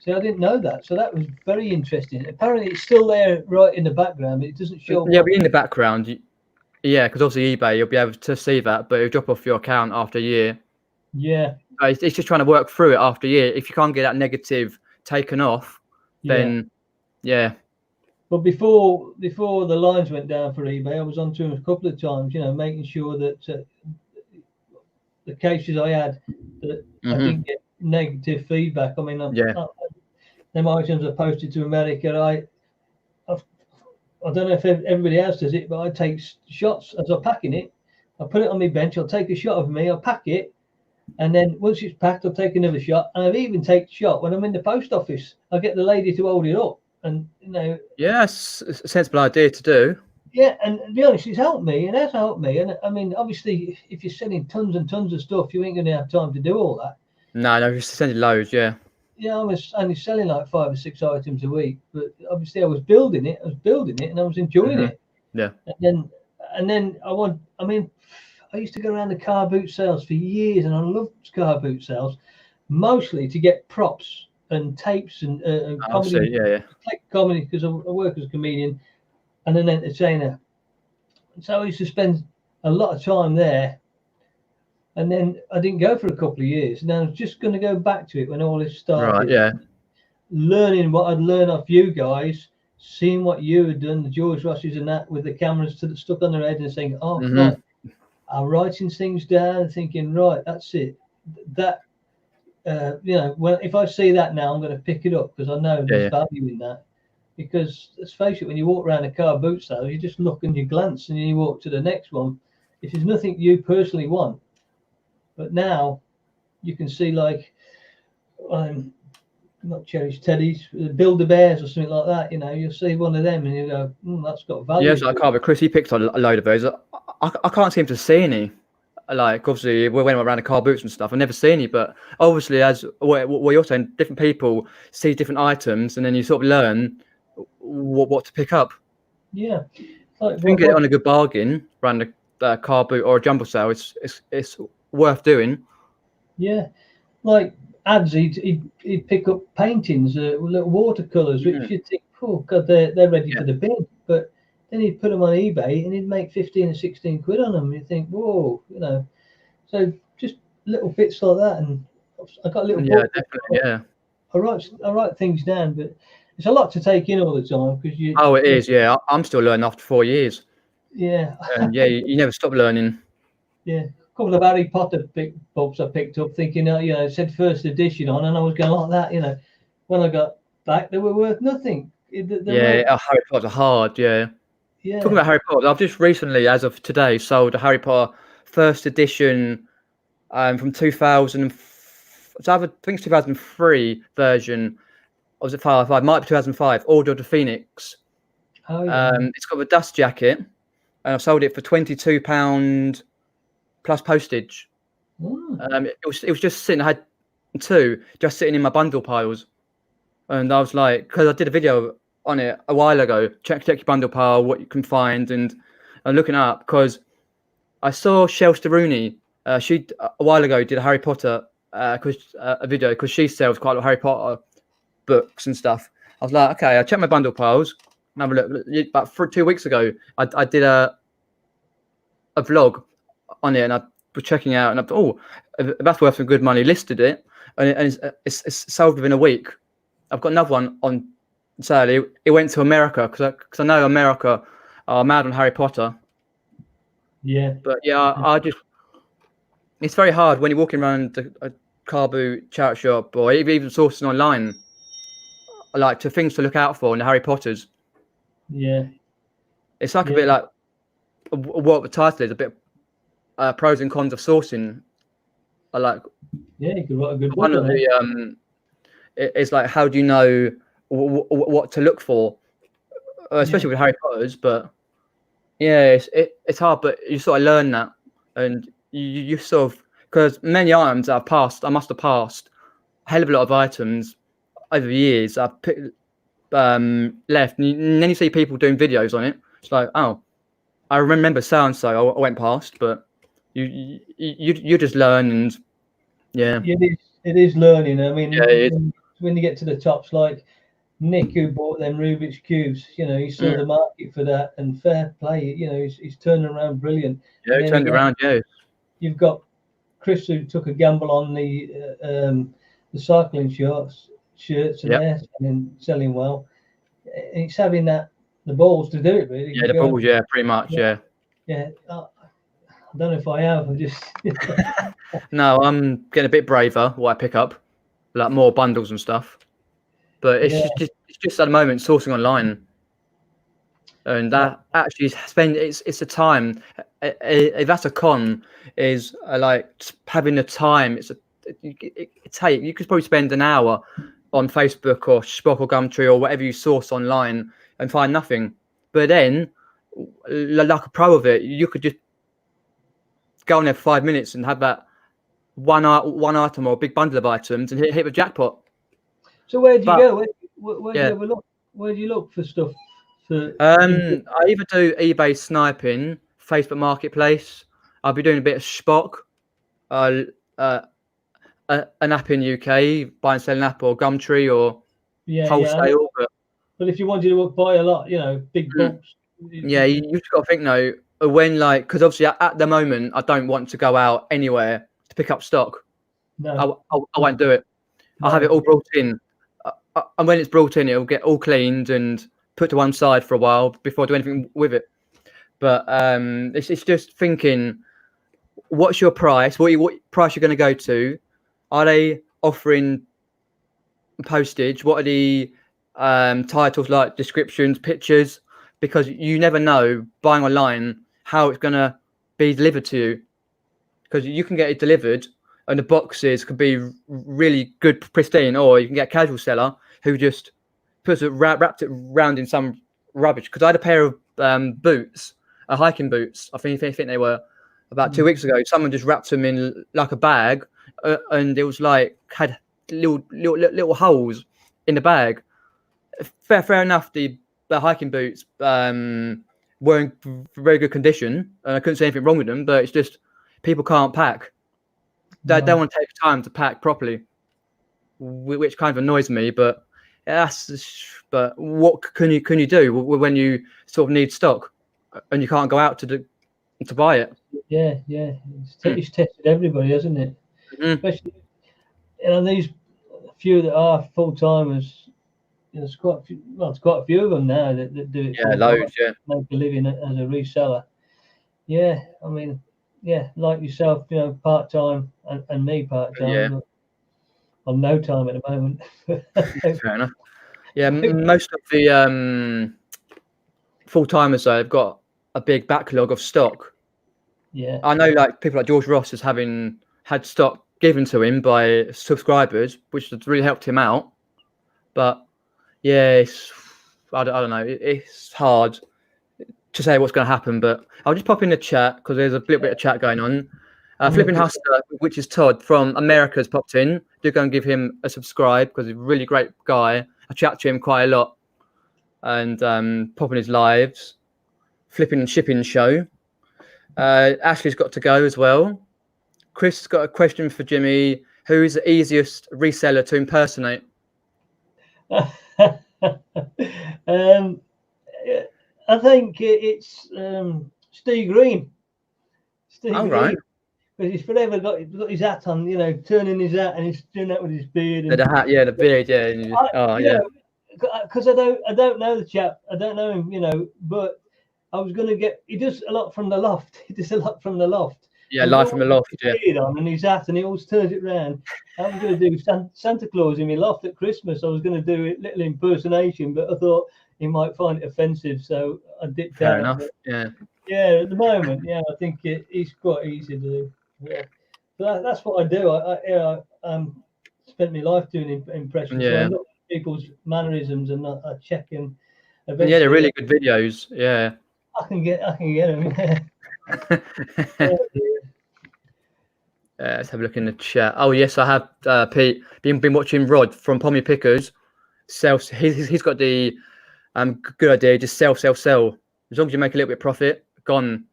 [SPEAKER 2] So I didn't know that. So that was very interesting. Apparently, it's still there, right in the background. It doesn't show.
[SPEAKER 1] Yeah, but in the background, because obviously eBay, you'll be able to see that, but it'll drop off your account after a year.
[SPEAKER 2] Yeah.
[SPEAKER 1] It's just trying to work through it after a year. If you can't get that negative taken off, then yeah.
[SPEAKER 2] But before the lines went down for eBay, I was on to him a couple of times, making sure that the cases I had, that I didn't get negative feedback. I mean, them items are posted to America. I don't know if everybody else does it, but I take shots as I'm packing it. I put it on my bench. I'll take a shot of me. I'll pack it, and then once it's packed, I'll take another shot. And I've even taken a shot when I'm in the post office. I get the lady to hold it up, and
[SPEAKER 1] Yes, it's a sensible idea to do.
[SPEAKER 2] Yeah, and to be honest, it's helped me. It has helped me. And I mean, obviously, if you're selling tons and tons of stuff, you ain't going to have time to do all that.
[SPEAKER 1] No, you're sending loads. Yeah.
[SPEAKER 2] Yeah, I was only selling like 5 or 6 items a week, but obviously I was building it, and I was enjoying it.
[SPEAKER 1] Yeah.
[SPEAKER 2] And then I mean, I used to go around the car boot sales for years, and I loved car boot sales, mostly to get props and tapes and
[SPEAKER 1] I'll see.
[SPEAKER 2] comedy.
[SPEAKER 1] Yeah.
[SPEAKER 2] Comedy, because I work as a comedian and an entertainer. So I used to spend a lot of time there. And then I didn't go for a couple of years. And I was just going to go back to it when all this started.
[SPEAKER 1] Right. Yeah.
[SPEAKER 2] Learning what I'd learned off you guys, seeing what you had done, the George Rosses and that, with the cameras stuck on their head, and saying, "Oh, right." I'm writing things down and thinking, right, that's it. That well, if I see that now, I'm going to pick it up because I know there's value in that. Because let's face it, when you walk around a car boot sale, you just look and you glance, and then you walk to the next one. If there's nothing you personally want, but now you can see, like, not Cherish Teddies, Build-A-Bears or something like that. You'll see one of them and you go, that's got value.
[SPEAKER 1] Yeah, so I can't. But Chris, he picked on a load of those. I can't seem to see any. Like, obviously, when we're around the car boots and stuff, I never see any. But obviously, as what you're saying, different people see different items, and then you sort of learn what to pick up.
[SPEAKER 2] Yeah,
[SPEAKER 1] if you can get it on a good bargain around the car boot or a jumble sale, it's worth doing.
[SPEAKER 2] Yeah, like ads, he'd pick up paintings, little watercolors, which you'd think, oh god, they're ready for the bin, but then he'd put them on eBay and he'd make 15 or 16 quid on them. You think, whoa, So just little bits like that, and I got a little book.
[SPEAKER 1] Definitely,
[SPEAKER 2] I write things down, but it's a lot to take in all the time because you.
[SPEAKER 1] Oh, it is. Yeah, I'm still learning after 4 years.
[SPEAKER 2] Yeah.
[SPEAKER 1] And you never stop learning.
[SPEAKER 2] Yeah. A couple of Harry Potter books I picked up, thinking, it said first edition on, and I was going like that. When I got back, they were worth nothing.
[SPEAKER 1] Harry Potter's hard. Yeah. Talking about Harry Potter, I've just recently, as of today, sold a Harry Potter first edition from 2000. So I think it's 2003 version. Or was it 5? Might be 2005. Order of the Phoenix.
[SPEAKER 2] Oh, yeah.
[SPEAKER 1] It's got a dust jacket, and I've sold it for £22 plus postage. It was just sitting. I had 2 just sitting in my bundle piles, and I was like, because I did a video on it a while ago. Check your bundle pile, what you can find, and I'm looking up because I saw Chelsea Rooney. She a while ago did a Harry Potter a video because she sells quite a lot of Harry Potter books and stuff. I was like, okay, I checked my bundle piles and have a look. About 2 weeks ago, I did a vlog on it, and I was checking out, and I thought, that's worth some good money. Listed it, and it's sold within a week. I've got another one on sale. It went to America because I know America are mad on Harry Potter.
[SPEAKER 2] Yeah,
[SPEAKER 1] but I just, it's very hard when you're walking around a car boot charity shop or even sourcing online. Like things to look out for in the Harry Potters.
[SPEAKER 2] Yeah,
[SPEAKER 1] it's like a bit like what the title is, a bit pros and cons of sourcing. I like.
[SPEAKER 2] Yeah, you could write a good book.
[SPEAKER 1] One of the it's like, how do you know what to look for, especially with Harry Potters? But yeah, it's hard, but you sort of learn that, and you sort of, because many items I must have passed a hell of a lot of items over the years. I've picked, left, and then you see people doing videos on it. It's like, oh, I remember so and so. I went past, but you just learn, and
[SPEAKER 2] it is learning. I mean, when you get to the tops, like Nick, who bought them Rubik's cubes, he saw the market for that, and fair play. He's turning around brilliant.
[SPEAKER 1] Yeah, he turned around. Yeah,
[SPEAKER 2] you've got Chris, who took a gamble on the cycling shirts and selling well. It's having the balls to do it, really.
[SPEAKER 1] Yeah, the balls. Yeah, pretty much. Yeah.
[SPEAKER 2] I don't know if I have. I just
[SPEAKER 1] no, I'm getting a bit braver. What I pick up, like more bundles and stuff. But it's just at the moment sourcing online, and that actually it's a time. If that's a con, is like having the time. You could probably spend an hour on Facebook or Spock or Gumtree or whatever you source online and find nothing. But then, like a pro of it, you could just go on there for 5 minutes and have that one item or a big bundle of items and hit the jackpot.
[SPEAKER 2] So where do you
[SPEAKER 1] But-
[SPEAKER 2] go? Where do
[SPEAKER 1] yeah.
[SPEAKER 2] you ever look? Where do you look for stuff?
[SPEAKER 1] I either do eBay sniping, Facebook Marketplace. I'll be doing a bit of Spock, an app in UK, buy and sell an app, or Gumtree, or wholesale.
[SPEAKER 2] But if you wanted to buy a lot, big bulks.
[SPEAKER 1] Yeah, you just got to think though, when because obviously at the moment I don't want to go out anywhere to pick up stock.
[SPEAKER 2] No,
[SPEAKER 1] I won't do it. I'll have it all brought in, and when it's brought in, it'll get all cleaned and put to one side for a while before I do anything with it. But it's just thinking, what's your price? What price you're going to go to? Are they offering postage? What are the titles like, descriptions, pictures? Because you never know buying online how it's going to be delivered to you. Because you can get it delivered and the boxes could be really good, pristine, or you can get a casual seller who just wrapped it around in some rubbish. Because I had a pair of boots, hiking boots. I think they were about 2 weeks ago. Someone just wrapped them in like a bag, and it was like had little holes in the bag. Fair enough. The hiking boots were in very good condition, and I couldn't see anything wrong with them. But it's just people can't pack. They don't want to take time to pack properly, which kind of annoys me. But what can you do when you sort of need stock and you can't go out to buy it?
[SPEAKER 2] Yeah. It's tested everybody, hasn't it? Especially these few that are full timers. There's quite a few. Well, it's quite a few of them now that do it.
[SPEAKER 1] Yeah, loads. Yeah,
[SPEAKER 2] make a living as a reseller. Yeah, I mean, like yourself, part time, and me part time.
[SPEAKER 1] Yeah.
[SPEAKER 2] On no time at the moment.
[SPEAKER 1] Fair enough. Yeah, most of the full timers though have got a big backlog of stock.
[SPEAKER 2] Yeah,
[SPEAKER 1] I know, like people like George Ross has had stock given to him by subscribers, which has really helped him out. But yeah, I don't know. It's hard to say what's going to happen. But I'll just pop in the chat because there's a little bit of chat going on. Flipping Hustler, which is Todd from America, has popped in. Do go and give him a subscribe because he's a really great guy. I chat to him quite a lot and popping his lives. Flipping Shipping Show. Ashley's got to go as well. Chris has got a question for Jimmy. Who is the easiest reseller to impersonate?
[SPEAKER 2] I think it's Steve Green.
[SPEAKER 1] Right.
[SPEAKER 2] Because he's forever got his hat on, turning his hat, and he's doing that with his beard. And,
[SPEAKER 1] the hat, the beard, yeah.
[SPEAKER 2] Because I don't know the chap, I don't know him, but I was going to get. He does a lot from the loft.
[SPEAKER 1] Yeah, live from the loft. Yeah.
[SPEAKER 2] Beard on and his hat, and he always turns it round. I'm going to do Santa Claus in my loft at Christmas. I was going to do a little impersonation, but I thought he might find it offensive, so I dipped out.
[SPEAKER 1] Fair enough. Yeah.
[SPEAKER 2] Yeah, at the moment, I think it's quite easy to do. Yeah, so that's what I do. I spent my life doing impressions.
[SPEAKER 1] Yeah.
[SPEAKER 2] So I look at people's mannerisms and I check them.
[SPEAKER 1] Yeah, they're really good videos. Yeah.
[SPEAKER 2] I can get them. Yeah.
[SPEAKER 1] Let's have a look in the chat. Oh yes, I have Pete been watching Rod from Pommy Pickers. He's got the good idea. Just sell. As long as you make a little bit of profit, gone.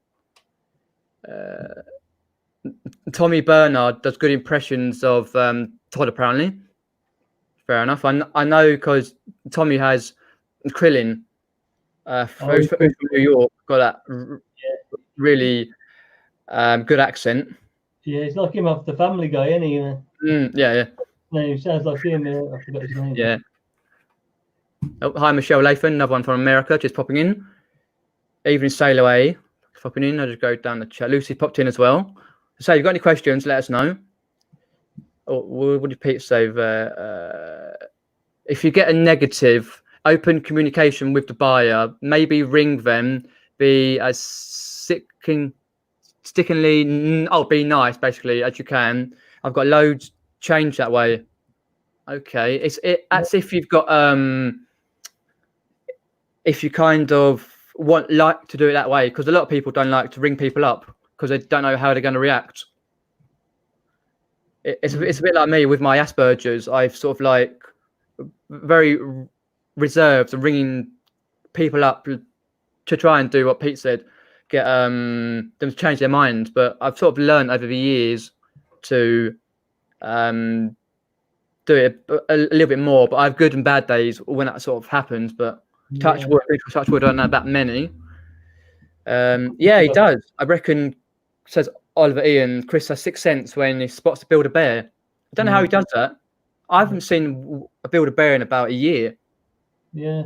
[SPEAKER 1] Tommy Bernard does good impressions of Todd, apparently. Fair enough. I know because Tommy has Krillin from New York, got that really good accent.
[SPEAKER 2] Yeah, it's like him off the Family Guy, isn't he?
[SPEAKER 1] Yeah.
[SPEAKER 2] No, he sounds like him. I forgot his name.
[SPEAKER 1] Yeah. Oh, hi, Michelle Lathan, another one from America, just popping in. Evening Sail Away, popping in. I'll just go down the chat. Lucy popped in as well. So, if you've got any questions, let us know. Or what did Pete say? If you get a negative, open communication with the buyer, maybe ring them, be as stickingly, be nice, basically, as you can. I've got loads change that way. Okay, that's if you've got if you kind of like to do it that way, because a lot of people don't like to ring people up because they don't know how they're going to react. it's a bit like me with my Asperger's. I've sort of like very reserved and ringing people up to try and do what Pete said, get them to change their mind. But I've sort of learned over the years to do it a little bit more. But I have good and bad days when that sort of happens. But touch wood, I don't know that many. Yeah, he does. I reckon, says Oliver Ian, Chris has 6th sense when he spots a Build-A-Bear. I don't know how he does that. I haven't seen a Build-A-Bear in about a year.
[SPEAKER 2] Yeah.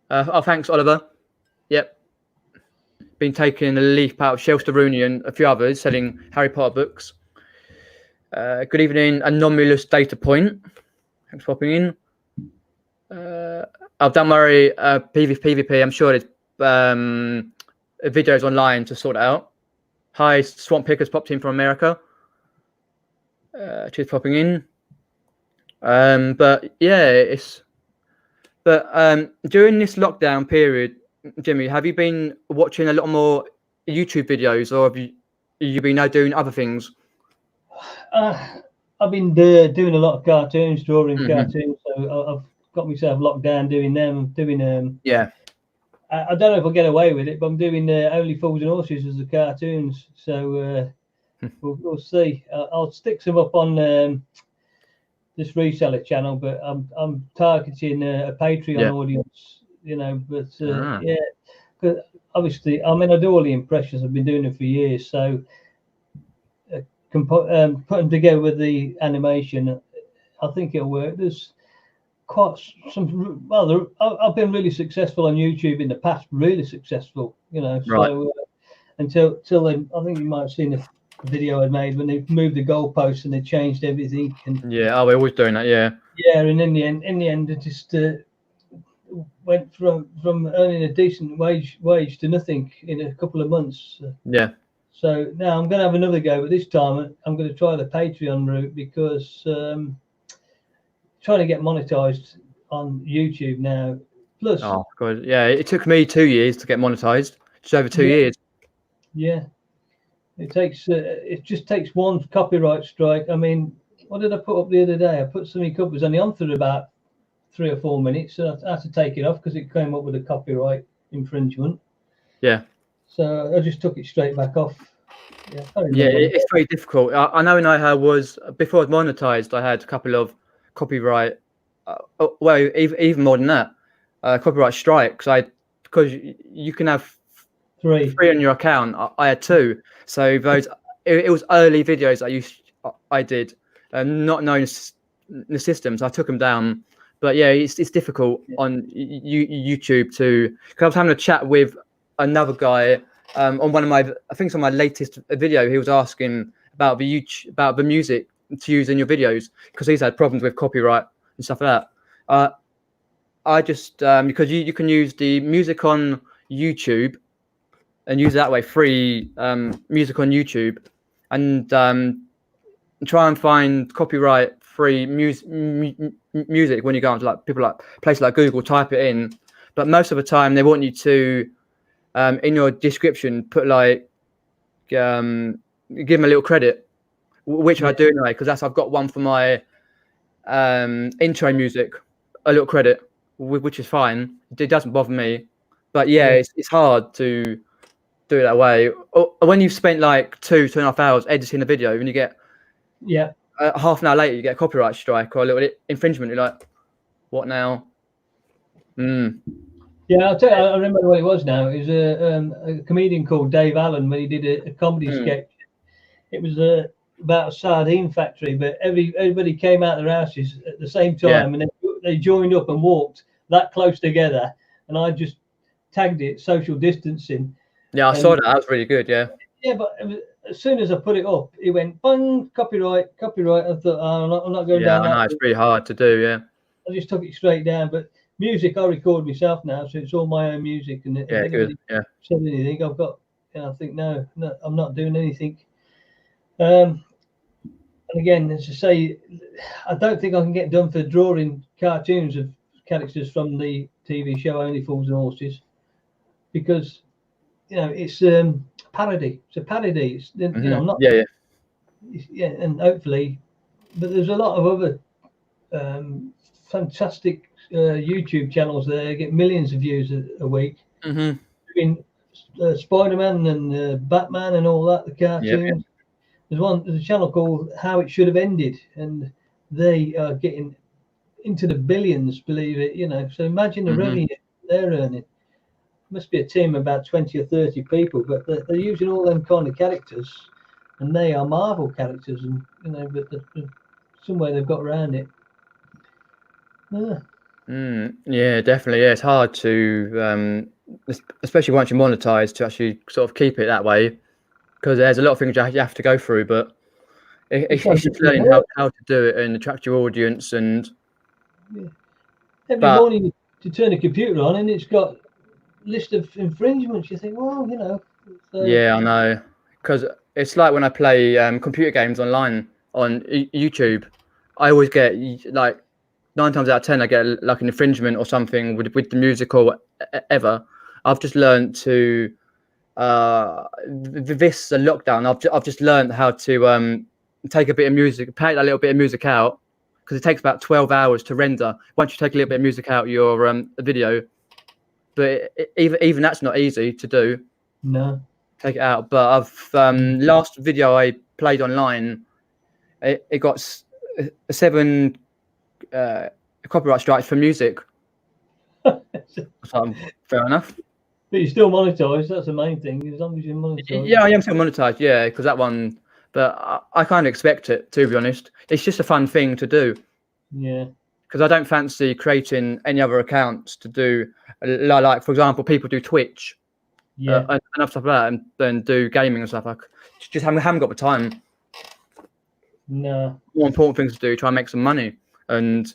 [SPEAKER 1] Oh, thanks, Oliver. Yep. Been taking a leaf out of Shelster Rooney and a few others selling Harry Potter books. Good evening, Anomalous Data Point. Thanks for popping in. Don't worry, PvP. I'm sure there's videos online to sort it out. Hi, Swamp Pickers popped in from America. Cheers for popping in. But yeah, during this lockdown period, Jimmy, have you been watching a lot more YouTube videos, or have you been doing other things?
[SPEAKER 2] I've been doing a lot of cartoons, drawing cartoons. So I've got myself locked down doing them.
[SPEAKER 1] Yeah.
[SPEAKER 2] I don't know if I'll get away with it, but I'm doing Only Fools and Horses as the cartoons. So we'll see. I'll stick some up on this reseller channel, but I'm targeting a Patreon audience, you know. But yeah, because obviously, I mean, I do all the impressions. I've been doing it for years, so put them together with the animation, I think it'll work. There's quite some. Well, I've been really successful on YouTube in the past, really successful, you know.
[SPEAKER 1] Right.
[SPEAKER 2] So until then, I think you might have seen the video I made when they moved the goalposts and they changed everything. And
[SPEAKER 1] yeah, we're always doing that. Yeah.
[SPEAKER 2] Yeah, and in the end, it just went from earning a decent wage to nothing in a couple of months.
[SPEAKER 1] Yeah.
[SPEAKER 2] So now I'm going to have another go, but this time I'm going to try the Patreon route because trying to get monetized on YouTube now. Plus,
[SPEAKER 1] oh god, yeah, it took me 2 years to get monetized. Just over 2 years.
[SPEAKER 2] Yeah, it just takes one copyright strike. I mean, what did I put up the other day? I put something up. It was only on for about 3 or 4 minutes, so I had to take it off because it came up with a copyright infringement.
[SPEAKER 1] Yeah.
[SPEAKER 2] So I just took it straight back off.
[SPEAKER 1] Yeah, it's very difficult. I know when I was, before I was monetized, I had a couple of copyright, well, even more than that, copyright strikes. Because you can have three on your account. I had 2. So those, it was early videos I did, not knowing the systems. I took them down. But yeah, it's difficult on YouTube to. Because I was having a chat with another guy on one of my, I think it's on my latest video. He was asking about the music to use in your videos because he's had problems with copyright and stuff like that. I just because you can use the music on YouTube and use it that way, free music on YouTube, and try and find copyright free music when you go onto like people like places like Google, type it in. But most of the time they want you to in your description put like give them a little credit, which I do anyway, because I've got one for my intro music, a little credit, which is fine. It doesn't bother me. But yeah, it's hard to do it that way. When you've spent like 2.5 hours editing a video and you get half an hour later you get a copyright strike or a little infringement, you're like, what now?
[SPEAKER 2] Yeah, I'll tell you, I remember what it was now. It was a comedian called Dave Allen when he did a comedy sketch. It was about a sardine factory, but everybody came out of their houses at the same time, and they joined up and walked that close together, and I just tagged it social distancing.
[SPEAKER 1] Yeah, I saw that. That was really good. Yeah.
[SPEAKER 2] Yeah, but as soon as I put it up, it went bang, copyright. I thought, oh, I'm not going down.
[SPEAKER 1] Yeah, I know it's really hard to do. Yeah.
[SPEAKER 2] I just took it straight down, but music I record myself now, so it's all my own music. And if anybody said anything, I've got. I think no, I'm not doing anything. And again, as I say, I don't think I can get done for drawing cartoons of characters from the TV show Only Fools and Horses, because it's parody. It's a parody. It's, I'm not. yeah, and hopefully, but there's a lot of other fantastic YouTube channels there get millions of views a week.
[SPEAKER 1] Mm-hmm.
[SPEAKER 2] Doing Spider-Man and Batman and all that, the
[SPEAKER 1] Yeah.
[SPEAKER 2] cartoons. There's a channel called How It Should Have Ended, and they are getting into the billions, believe it. So imagine the revenue they're earning. Must be a team of about 20 or 30 people, but they're using all them kind of characters, and they are Marvel characters, and but some way they've got around it. Yeah.
[SPEAKER 1] Yeah, definitely. Yeah, it's hard to, especially once you monetize, to actually sort of keep it that way, because there's a lot of things you have to go through. But it's just learning how to do it and attract your audience. And
[SPEAKER 2] every morning you turn the computer on and it's got a list of infringements. You think, well,
[SPEAKER 1] yeah, I know, because it's like when I play computer games online on YouTube, I always get like 9 times out of 10 I get like an infringement or something with the music or whatever. I've just learned to this lockdown. I've just learned how to take a bit of music, take a little bit of music out, because it takes about 12 hours to render. Once you take a little bit of music out your video, but even that's not easy to do.
[SPEAKER 2] No.
[SPEAKER 1] Take it out. But I've last video I played online, it got 7 copyright strikes for music. So, fair enough.
[SPEAKER 2] But you're still monetized. That's the main thing. As long as you're monetized.
[SPEAKER 1] Yeah, I am still monetized. Yeah, because that one. But I can't expect it, to be honest. It's just a fun thing to do.
[SPEAKER 2] Yeah.
[SPEAKER 1] Because I don't fancy creating any other accounts to do, like for example, people do Twitch,
[SPEAKER 2] yeah,
[SPEAKER 1] and stuff like that, and then do gaming and stuff. I just haven't got the time.
[SPEAKER 2] No.
[SPEAKER 1] More important things to do, try and make some money and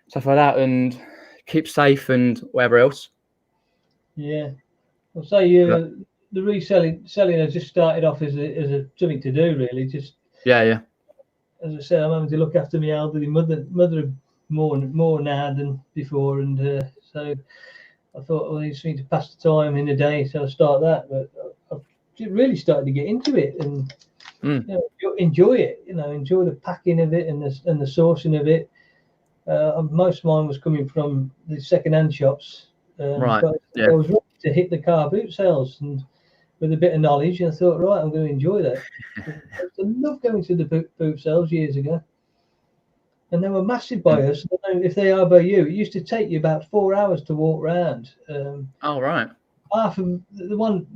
[SPEAKER 1] stuff like that, and keep safe and whatever else.
[SPEAKER 2] Yeah, I'll say the selling has just started off as a something to do, really. Just
[SPEAKER 1] yeah.
[SPEAKER 2] As I said, I'm having to look after my elderly mother more now than before, and so I thought, well, it's something to pass the time in a day, so I'll start that. But I've really started to get into it and enjoy it. Enjoy the packing of it and the sourcing of it. Most of mine was coming from the second-hand shops.
[SPEAKER 1] Right.
[SPEAKER 2] But
[SPEAKER 1] yeah.
[SPEAKER 2] I was ready to hit the car boot sales, and with a bit of knowledge, I thought, right, I'm going to enjoy that. I love going to the boot sales years ago, and they were massive by us. I don't know if they are by you. It used to take you about 4 hours to walk around.
[SPEAKER 1] Oh, right.
[SPEAKER 2] Half of the one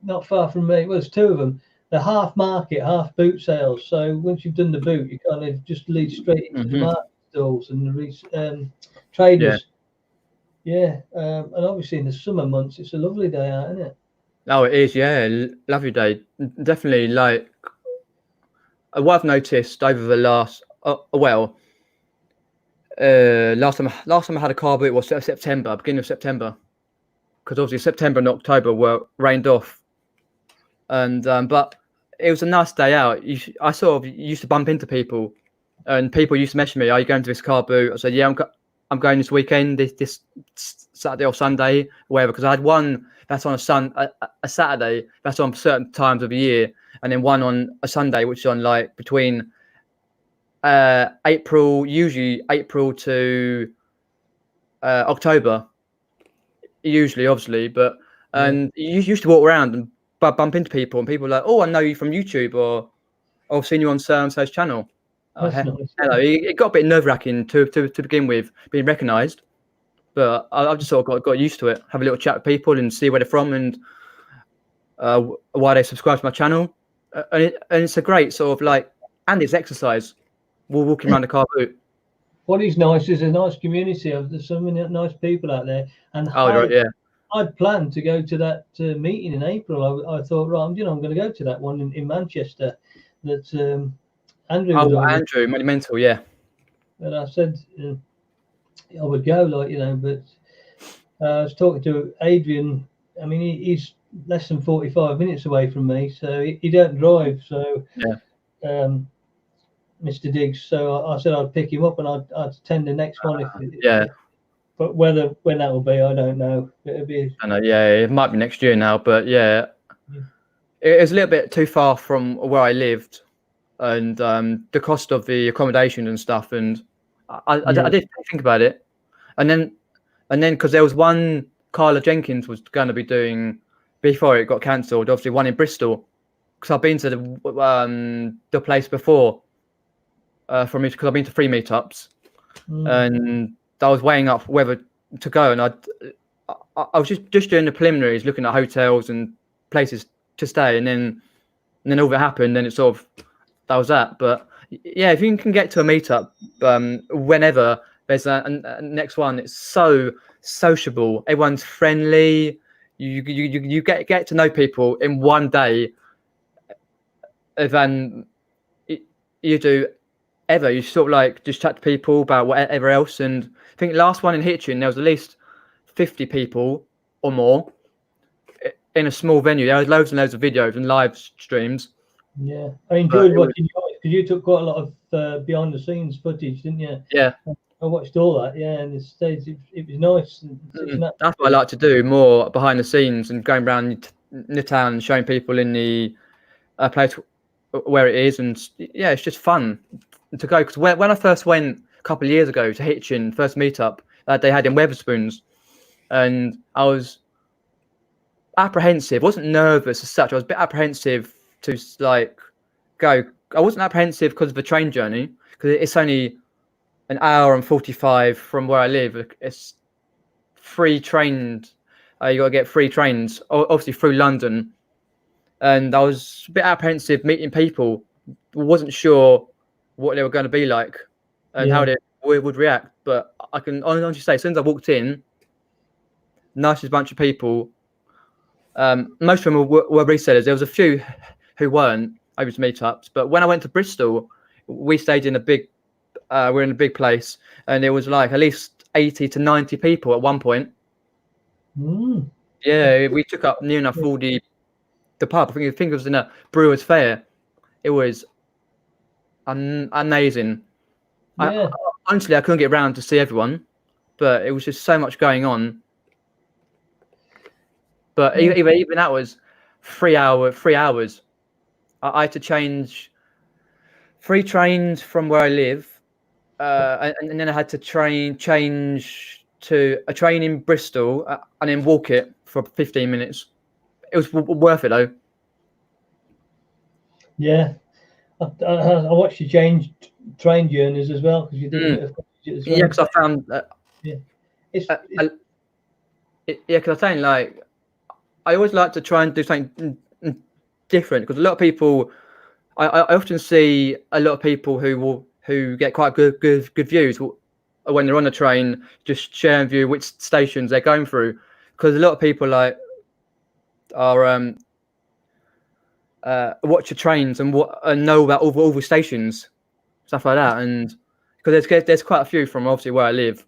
[SPEAKER 2] not far from me, well, there's 2 of them. They're half market, half boot sales. So once you've done the boot, you kind of just lead straight into the market stalls and the traders. Yeah, and obviously in the summer months, it's a lovely day out, isn't it?
[SPEAKER 1] Oh, it is. Yeah, lovely day. Definitely. Like what I've noticed over the last last time I had a car boot was September, beginning of September, because obviously September and October were rained off, and but it was a nice day out. I sort of used to bump into people, and people used to message me, "Are you going to this car boot?" I said, "Yeah, I'm going this weekend, this Saturday or Sunday, whatever." Because I had one that's on a Saturday, that's on certain times of the year, and then one on a Sunday, which is on like between usually April to October, usually, obviously. But and you used to walk around and bump into people, and people were like, "Oh, I know you from YouTube," or "I've seen you on so and so's channel."
[SPEAKER 2] Nice.
[SPEAKER 1] Hello. It got a bit nerve-wracking to begin with, being recognised, but I've just sort of got used to it. Have a little chat with people and see where they're from and why they subscribe to my channel, and it's a great sort of like, and it's exercise. We're walking around the car boot.
[SPEAKER 2] What is nice is a nice community of there's so many nice people out there, and I'd planned to go to that meeting in April. I thought, right, I'm going to go to that one in Manchester that Andrew.
[SPEAKER 1] Andrew, Monumental, yeah.
[SPEAKER 2] And I said I would go, but I was talking to Adrian. I mean, he's less than 45 minutes away from me, so he don't drive. So, Mr. Diggs. So I said I'd pick him up and I'd attend the next one. But when that will be, I don't know. It'll be.
[SPEAKER 1] I know. Yeah, it might be next year now, but it's a little bit too far from where I lived. and the cost of the accommodation and stuff. And I did think about it, and then because there was one Carla Jenkins was going to be doing before it got cancelled. Obviously, one in Bristol, because I've been to the place before from it, because I've been to 3 meetups, and I was weighing up whether to go, and I was just doing the preliminaries, looking at hotels and places to stay, and then all that happened, and it sort of that was that. But yeah, if you can get to a meetup whenever there's a next one, it's so sociable. Everyone's friendly. You get to know people in one day than you do ever. You sort of like just chat to people about whatever else. And I think last one in Hitchin, there was at least 50 people or more in a small venue. There was loads and loads of videos and live streams.
[SPEAKER 2] Yeah, I enjoyed watching yours because you took quite a lot of behind the scenes footage, didn't you?
[SPEAKER 1] Yeah,
[SPEAKER 2] I watched all that. Yeah, and the stage it was nice.
[SPEAKER 1] That's what I like to do, more behind the scenes and going around the town and showing people in the place where it is. And yeah, it's just fun to go, because when I first went a couple of years ago to Hitchin, first meetup that they had in Wetherspoons, and I was apprehensive. I wasn't nervous as such. I was a bit apprehensive to like go. I wasn't apprehensive because of the train journey, because it's only an hour and 45 from where I live. It's free trained. You got to get free trains, obviously through London. And I was a bit apprehensive meeting people. Wasn't sure what they were going to be like and how they would react. But I can honestly say, as soon as I walked in, nicest bunch of people. Most of them were resellers. There was a few who weren't over to meetups. But when I went to Bristol, we stayed in a big. We're in a big place, and there was like at least 80 to 90 people at one point. Yeah, we took up near enough all the pub. I think it was in a Brewers Fair. It was amazing.
[SPEAKER 2] Yeah.
[SPEAKER 1] Honestly, I couldn't get around to see everyone, but it was just so much going on. But even that was 3 hours. I had to change 3 trains from where I live, and then I had to change to a train in Bristol and then walk it for 15 minutes. It was worth it though.
[SPEAKER 2] Yeah, I watched you change train journeys as well, because you did a bit of it as well.
[SPEAKER 1] Yeah, because I found because I'm saying, like, I always like to try and do something different, because a lot of people, I often see a lot of people who get quite good views when they're on the train, just sharing with you which stations they're going through, because a lot of people like are watch the trains and know about all the stations, stuff like that. And because there's quite a few from obviously where I live,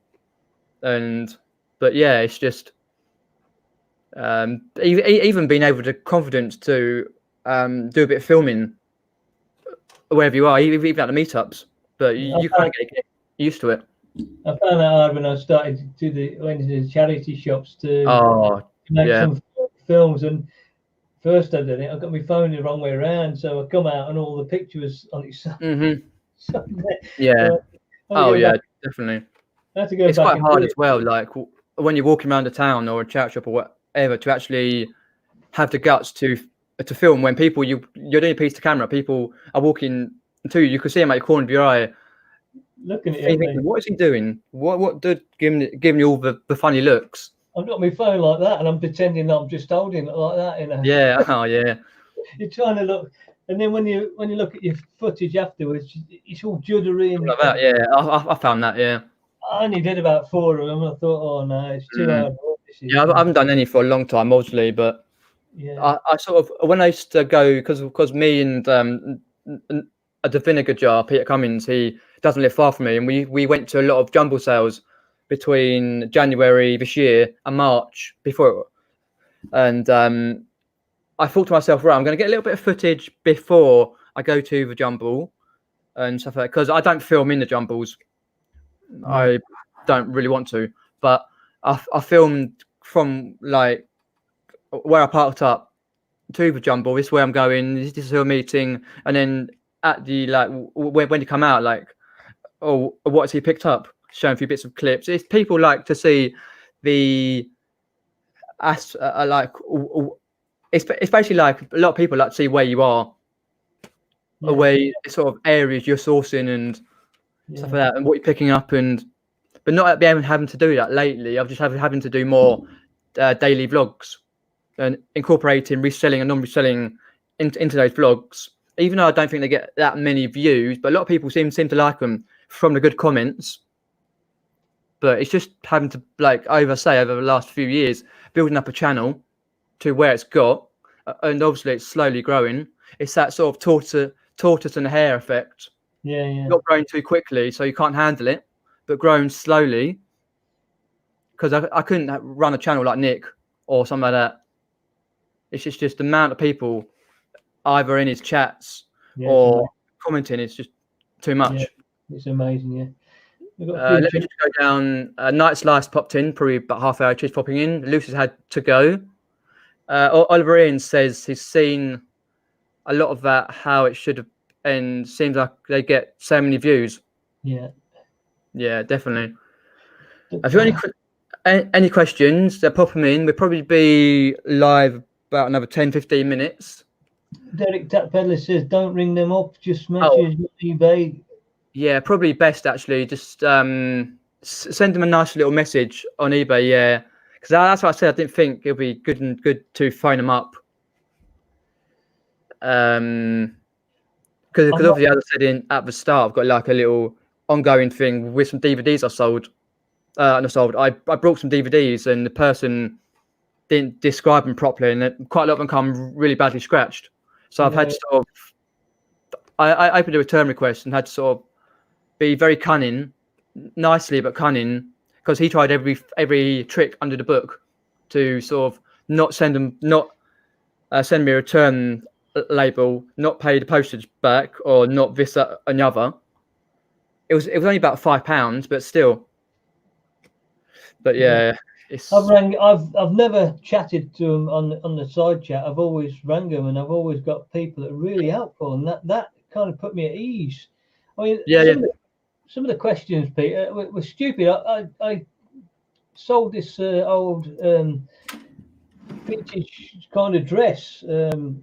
[SPEAKER 1] but yeah, it's just even being able to confidence to do a bit of filming wherever you are, even at the meetups. But you kind of get used to it.
[SPEAKER 2] I found that hard when I started went into the charity shops to make some films. And first I did it, I got my phone the wrong way around, so I come out and all the pictures on its side.
[SPEAKER 1] Definitely. It's quite hard as well, like when you're walking around a town or a chat shop or whatever, to actually have the guts to film when people you're doing a piece to camera, people are walking to you. You can see them at the corner of your eye,
[SPEAKER 2] looking at you.
[SPEAKER 1] What is he doing? What did giving you all the funny looks?
[SPEAKER 2] I've got my phone like that, and I'm pretending that I'm just holding it like that.
[SPEAKER 1] Yeah.
[SPEAKER 2] You're trying to look, and then when you look at your footage afterwards, it's all juddery and
[SPEAKER 1] like that. Yeah, I found that. Yeah,
[SPEAKER 2] I only did about 4 of them. I thought, oh no, it's too hard.
[SPEAKER 1] Yeah, I haven't done any for a long time, obviously, but
[SPEAKER 2] yeah,
[SPEAKER 1] I sort of, when I used to go, because me and the vinegar jar, Peter Cummins, he doesn't live far from me, and we went to a lot of jumble sales between January this year and March before, and I thought to myself, right, I'm going to get a little bit of footage before I go to the jumble and stuff like that, because I don't film in the jumbles. I don't really want to, but I filmed from like where I parked up to the jumble. This is where I'm going. This is who I'm meeting, and then at the like when you come out, like, oh, what has he picked up? Showing a few bits of clips. It's people like to see the like it's basically like a lot of people like to see where you are, or where sort of areas you're sourcing and stuff like that, and what you're picking up, but not being having to do that lately. I've just having to do more daily vlogs and incorporating reselling and non-reselling into those vlogs. Even though I don't think they get that many views, but a lot of people seem to like them from the good comments. But it's just having to, like, over the last few years, building up a channel to where it's got, and obviously it's slowly growing. It's that sort of tortoise and hare effect. Not growing too quickly, so you can't handle it, but growing slowly. Because I couldn't run a channel like Nick or something like that. It's just the amount of people either in his chats or commenting. It's just too much.
[SPEAKER 2] Yeah, it's amazing.
[SPEAKER 1] Let me just go down. Night's Last popped in, probably about half hour. She's popping in. Lucy's had to go. Oliver Ian says he's seen a lot of that, how it should have, and seems like they get so many views. Yeah, definitely. Have you any questions? Pop them in. We'll probably be live about another 10-15 minutes.
[SPEAKER 2] Derek Peddler says, don't ring them up, just message eBay. Yeah,
[SPEAKER 1] probably best actually. Just send them a nice little message on eBay. Yeah, because that's what I said. I didn't think it'll be good to phone them up. Because obviously, as I said at the start, I've got like a little ongoing thing with some DVDs I sold. I brought some DVDs, and the person didn't describe them properly, and quite a lot of them come really badly scratched. So I've had to sort of, I opened a return request and had to sort of be very cunning, nicely but cunning, because he tried every trick under the book to sort of not send me a return label, not pay the postage back, or not this, that, and the other. It was only about £5, but still. But yeah,
[SPEAKER 2] I've never chatted to them on the side chat. I've always rang them, and I've always got people that are really helpful, and that kind of put me at ease. I mean, some of the questions, Peter, were stupid. I sold this old vintage kind of dress. It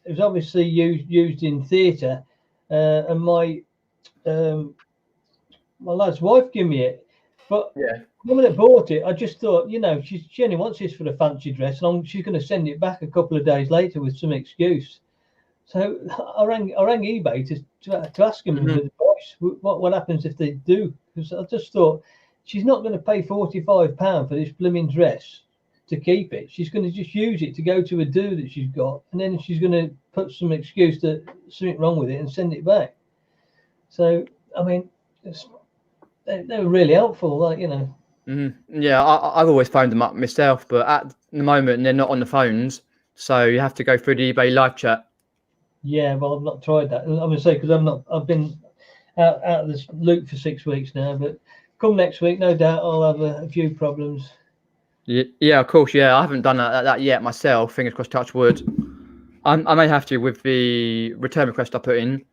[SPEAKER 2] was obviously used in theatre, and my lad's wife gave me it. But when I bought it, I just thought, she only wants this for the fancy dress, and she's going to send it back a couple of days later with some excuse. So I rang eBay to ask him the price. What happens if they do? Because I just thought, she's not going to pay £45 for this blooming dress to keep it. She's going to just use it to go to a do that she's got, and then she's going to put some excuse that something wrong with it and send it back. So I mean, they were really helpful, like,
[SPEAKER 1] Yeah, I've always phoned them up myself, but at the moment they're not on the phones, so you have to go through the eBay live chat.
[SPEAKER 2] Yeah, well, I've not tried that. I'm going to say, because I've been out of this loop for 6 weeks now, but come next week, no doubt I'll have a few problems.
[SPEAKER 1] Yeah, of course. Yeah, I haven't done that yet myself. Fingers crossed, touch wood. I may have to with the return request I put in,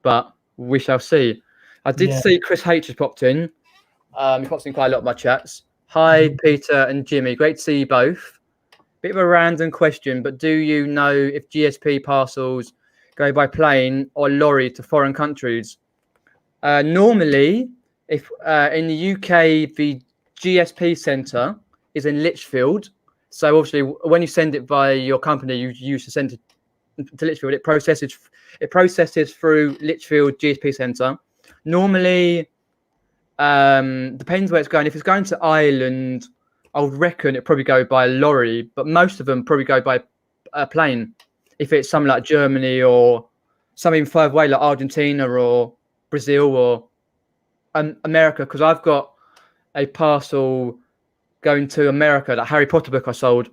[SPEAKER 1] but we shall see. I did see Chris H has popped in. He pops in quite a lot of my chats. Hi, Peter and Jimmy. Great to see you both. Bit of a random question, but do you know if GSP parcels go by plane or lorry to foreign countries? Normally, if in the UK, the GSP centre is in Lichfield. So obviously, when you send it by your company, you use to send it to Lichfield. It processes through Lichfield GSP centre. Normally, depends where it's going. If it's going to Ireland, I would reckon it probably go by lorry, but most of them probably go by a plane. If it's something like Germany or something further away like Argentina or Brazil or America, because I've got a parcel going to America, that Harry Potter book I sold,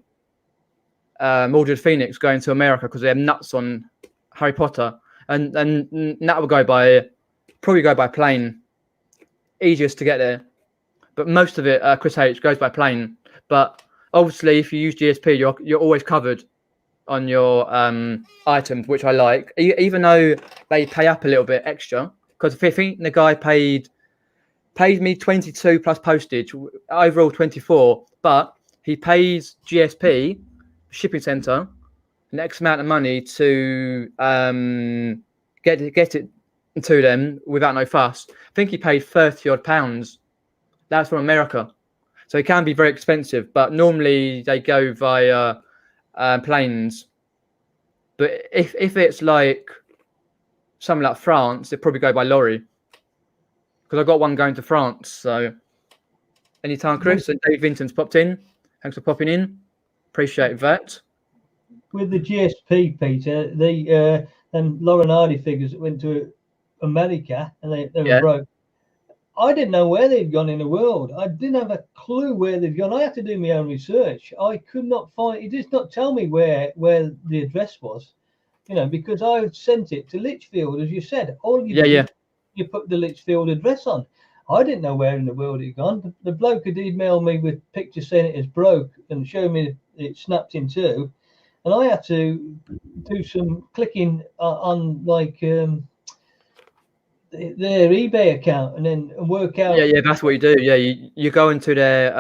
[SPEAKER 1] Mordred Phoenix, going to America because they're nuts on Harry Potter, and that will probably go by plane, easiest to get there. But most of it, Chris H, goes by plane. But obviously, if you use GSP, you're always covered. on your items, which I like, even though they pay up a little bit extra. Because I think the guy paid me 22 plus postage, overall 24, but he pays GSP, shipping center, an X amount of money to get it to them without no fuss. I think he paid 30 odd pounds. That's from America. So it can be very expensive, but normally they go via planes. But if it's like something like France, they probably go by lorry. Because I've got one going to France. So anytime, Chris. And Dave Vinton's popped in. Thanks for popping in. Appreciate that.
[SPEAKER 2] With the GSP, Peter, the Lauren Hardy figures that went to America and they were broke. I didn't know where they'd gone in the world. I didn't have a clue where they'd gone. I had to do my own research. I could not find. It did not tell me where the address was, because I sent it to Lichfield, as you said. All you did, you put the Lichfield address on. I didn't know where in the world it'd gone. The bloke had emailed me with pictures saying it is broke and showing me it snapped in two, and I had to do some clicking on like. Their eBay account and then work out.
[SPEAKER 1] Yeah, that's what you do. Yeah, you go into their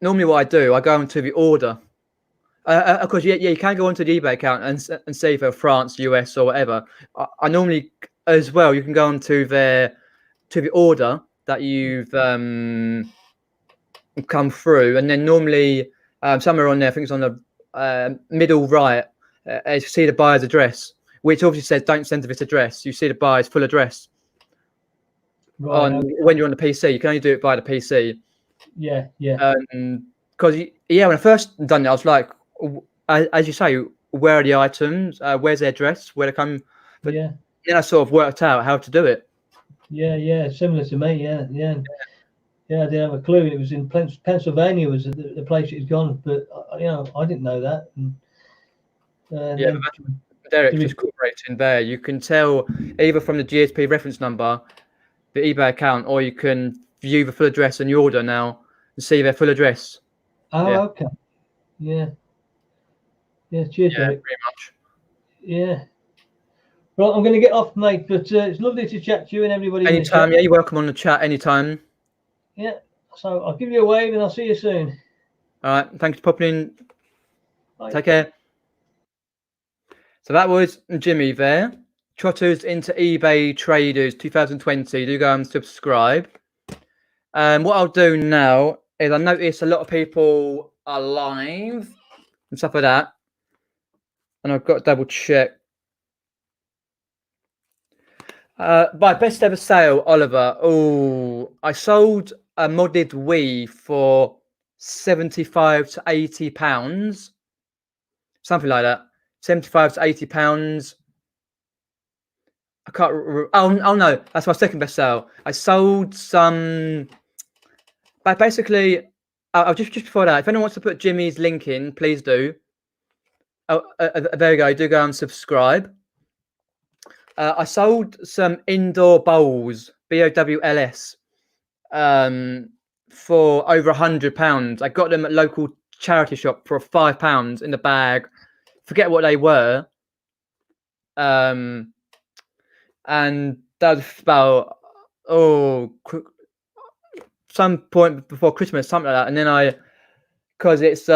[SPEAKER 1] normally what I do, I go into the order. Of course, you can go onto the eBay account and see for France, US, or whatever. I normally as well. You can go onto the order that you've come through, and then normally somewhere on there, I think it's on the middle right, you see the buyer's address, which obviously says don't send to this address. You see the buyer's full address. Right, when you're on the PC, you can only do it by the PC.
[SPEAKER 2] Yeah.
[SPEAKER 1] Because when I first done it, I was like, as you say, where are the items? Where's the address? Where they come? But then I sort of worked out how to do it.
[SPEAKER 2] Yeah, similar to me. Yeah. I didn't have a clue. It was in Pennsylvania was the place it had gone, but I didn't know that. And,
[SPEAKER 1] Derek just incorporating there. You can tell either from the GSP reference number, the eBay account, or you can view the full address on your order now and see their full address.
[SPEAKER 2] Okay. Yeah. Cheers, Derek.
[SPEAKER 1] Very much.
[SPEAKER 2] Yeah. Right, I'm going to get off, mate, but it's lovely to chat to you and everybody.
[SPEAKER 1] Anytime, you're welcome on the chat anytime.
[SPEAKER 2] Yeah, so I'll give you a wave and I'll see you soon.
[SPEAKER 1] All right, thanks for popping in.
[SPEAKER 2] Bye.
[SPEAKER 1] Take care. So that was Jimmy there. Trotters into eBay Traders 2020. Do go and subscribe. What I'll do now is I notice a lot of people are live and stuff like that. And I've got to double check. My best ever sale, Oliver. Oh, I sold a modded Wii for 75 to 80 pounds. Something like that. 75 to 80 pounds. I can't remember. Oh no, that's my second best sale. I sold some, but basically, I'll just before that, if anyone wants to put Jimmy's link in, please do. Oh, there you go. Do go and subscribe. I sold some indoor bowls, BOWLS, for over £100. I got them at local charity shop for £5 in the bag. Forget what they were. And that was about some point before Christmas, something like that. And then because it's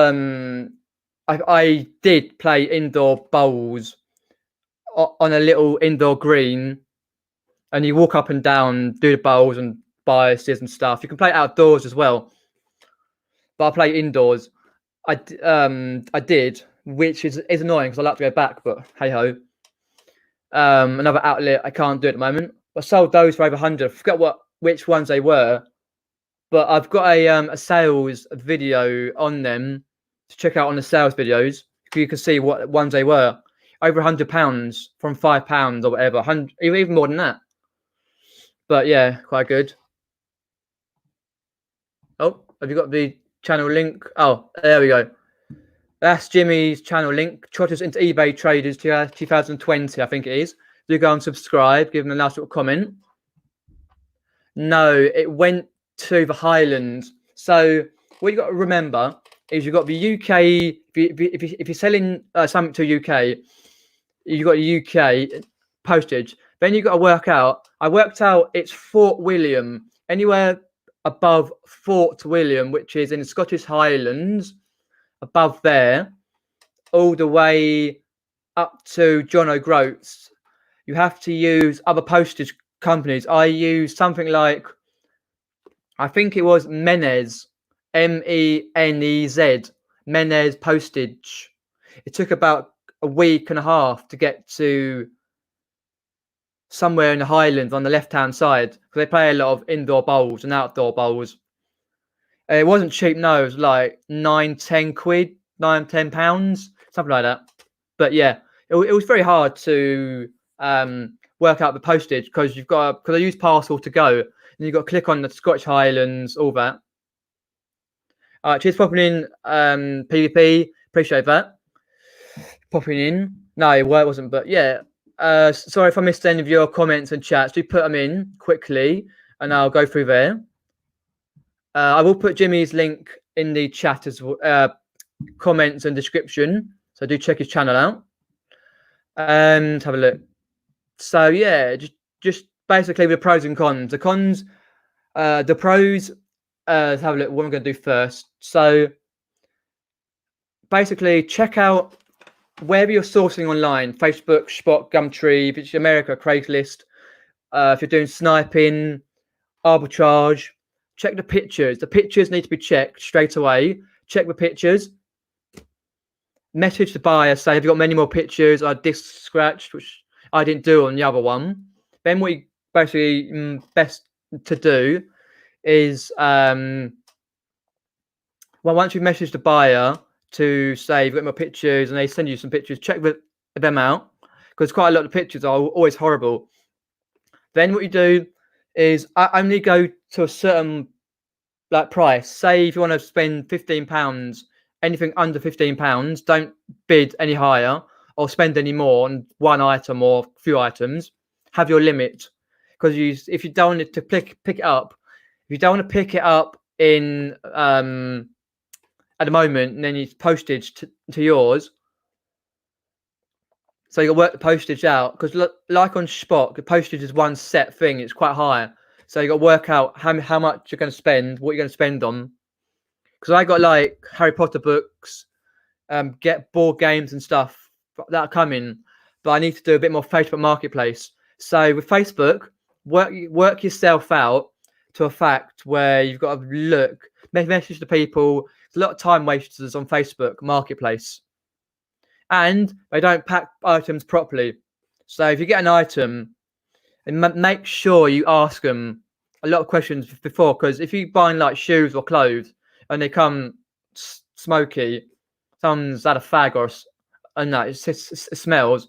[SPEAKER 1] I did play indoor bowls on a little indoor green, and you walk up and down, do the bowls and biases and stuff. You can play outdoors as well, but I play indoors. I did, which is annoying because I like to go back, but hey ho. Another outlet I can't do at the moment. I sold those for over 100. I forget which ones they were, but I've got a sales video on them to check out on the sales videos. You can see what ones they were. Over £100 from £5 or whatever. 100, even more than that. But yeah, quite good. Oh, have you got the channel link? Oh, there we go. That's Jimmy's channel link. Trotters into eBay Traders 2020, I think it is. Do go and subscribe. Give them a nice little comment. No, it went to the Highlands. So what you got to remember is you've got the UK. If you're selling something to UK, you've got the UK postage. Then you've got to work out. I worked out it's Fort William. Anywhere above Fort William, which is in the Scottish Highlands, above there, all the way up to John O'Groats, you have to use other postage companies. I used something like, I think it was Menez, Menez, Menez postage. It took about a week and a half to get to somewhere in the Highlands on the left-hand side, because they play a lot of indoor bowls and outdoor bowls. It wasn't cheap, no. It was like 9-10 quid, £9-10, something like that. But yeah, it was very hard to work out the postage, because you've got, because I use Parcel to Go, and you've got to click on the Scottish Highlands, all that. All right, cheers for popping in, PvP. Appreciate that. Popping in. No, it wasn't, but yeah. Sorry if I missed any of your comments and chats. Do put them in quickly, and I'll go through there. I will put Jimmy's link in the chat as well, comments and description. So do check his channel out and have a look. So yeah, just basically the pros and cons. The cons, the pros. Let's have a look. What I'm going to do first. So basically, check out wherever you're sourcing online: Facebook, Spot, Gumtree. If it's America, Craigslist. If you're doing sniping, arbitrage, check the pictures. The pictures need to be checked straight away. Check the pictures. Message the buyer, say, have you got many more pictures? I disk scratched, which I didn't do on the other one. Then what you basically best to do is, well, once you've messaged the buyer to say you've got more pictures and they send you some pictures, check them out, because quite a lot of pictures are always horrible. Then what you do is only go to a certain price. Say if you want to spend £15, anything under £15, don't bid any higher or spend any more on one item or a few items. Have your limit, because if you don't want to pick it up, if you don't want to pick it up in at the moment, and then it's postage to yours. So you got to work the postage out, because like on Spot, the postage is one set thing. It's quite high. So you got to work out how much you're going to spend, what you're going to spend on. Because I got like Harry Potter books, get board games and stuff that are coming, but I need to do a bit more Facebook Marketplace. So with Facebook, work yourself out to a fact where you've got to look, message the people. There's a lot of time wasters on Facebook Marketplace, and they don't pack items properly. So if you get an item, and make sure you ask them a lot of questions before, because if you buy like shoes or clothes and they come smoky, someone's had a fag or it smells,